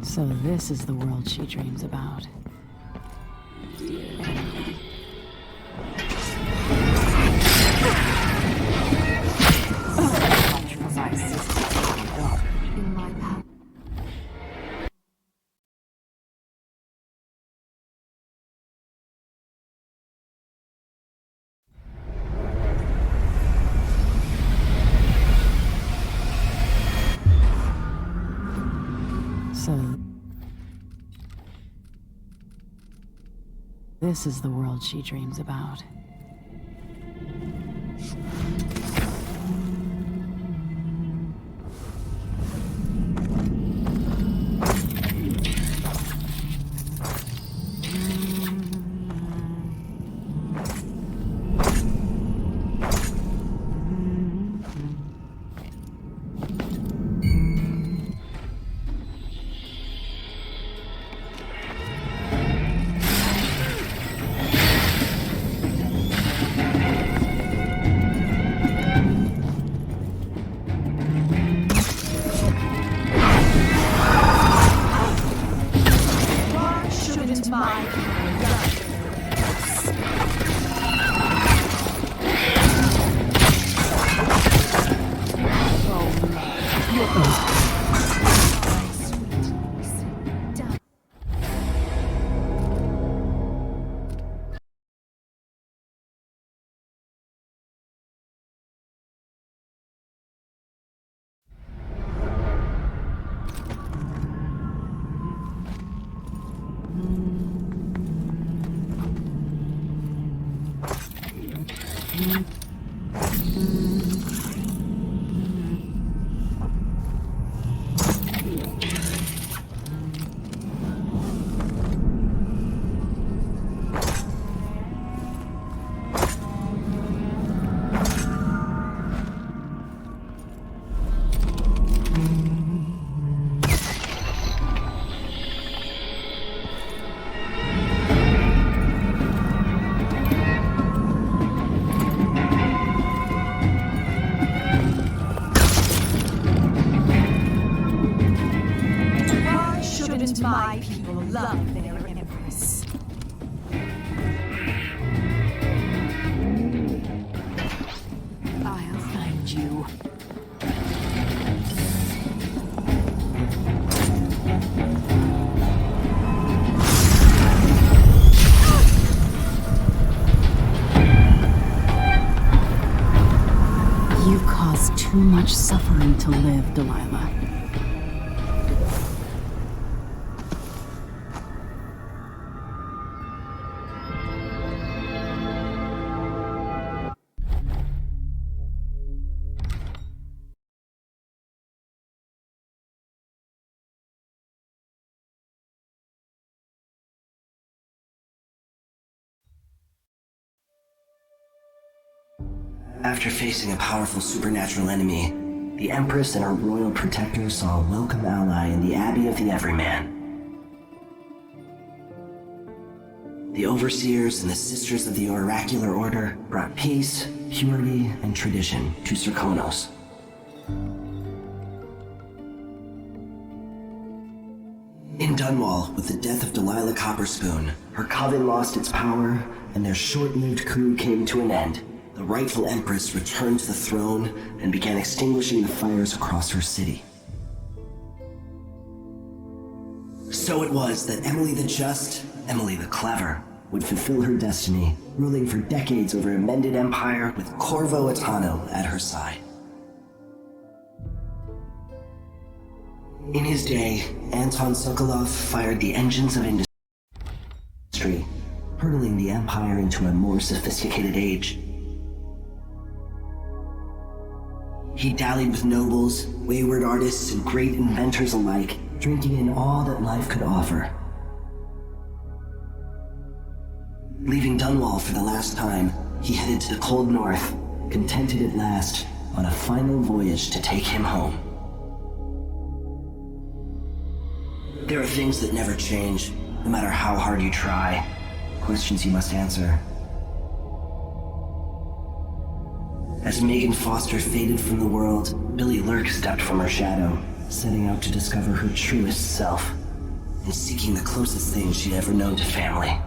So this is the world she dreams about. So this is the world she dreams about. My people love their empress. I'll find you. You caused too much suffering to live, Delilah. After facing a powerful supernatural enemy, the Empress and her royal protector saw a welcome ally in the Abbey of the Everyman. The overseers and the sisters of the oracular order brought peace, purity, and tradition to Serkonos. In Dunwall, with the death of Delilah Copperspoon, her coven lost its power, and their short-lived coup came to an end. The rightful empress returned to the throne and began extinguishing the fires across her city. So it was that Emily the Just, Emily the Clever, would fulfill her destiny, ruling for decades over a mended empire with Corvo Attano at her side. In his day, Anton Sokolov fired the engines of industry, hurtling the empire into a more sophisticated age. He dallied with nobles, wayward artists, and great inventors alike, drinking in all that life could offer. Leaving Dunwall for the last time, he headed to the cold north, contented at last, on a final voyage to take him home. There are things that never change, no matter how hard you try. Questions you must answer. As Megan Foster faded from the world, Billy Lurk stepped from her shadow, setting out to discover her truest self, and seeking the closest thing she'd ever known to family.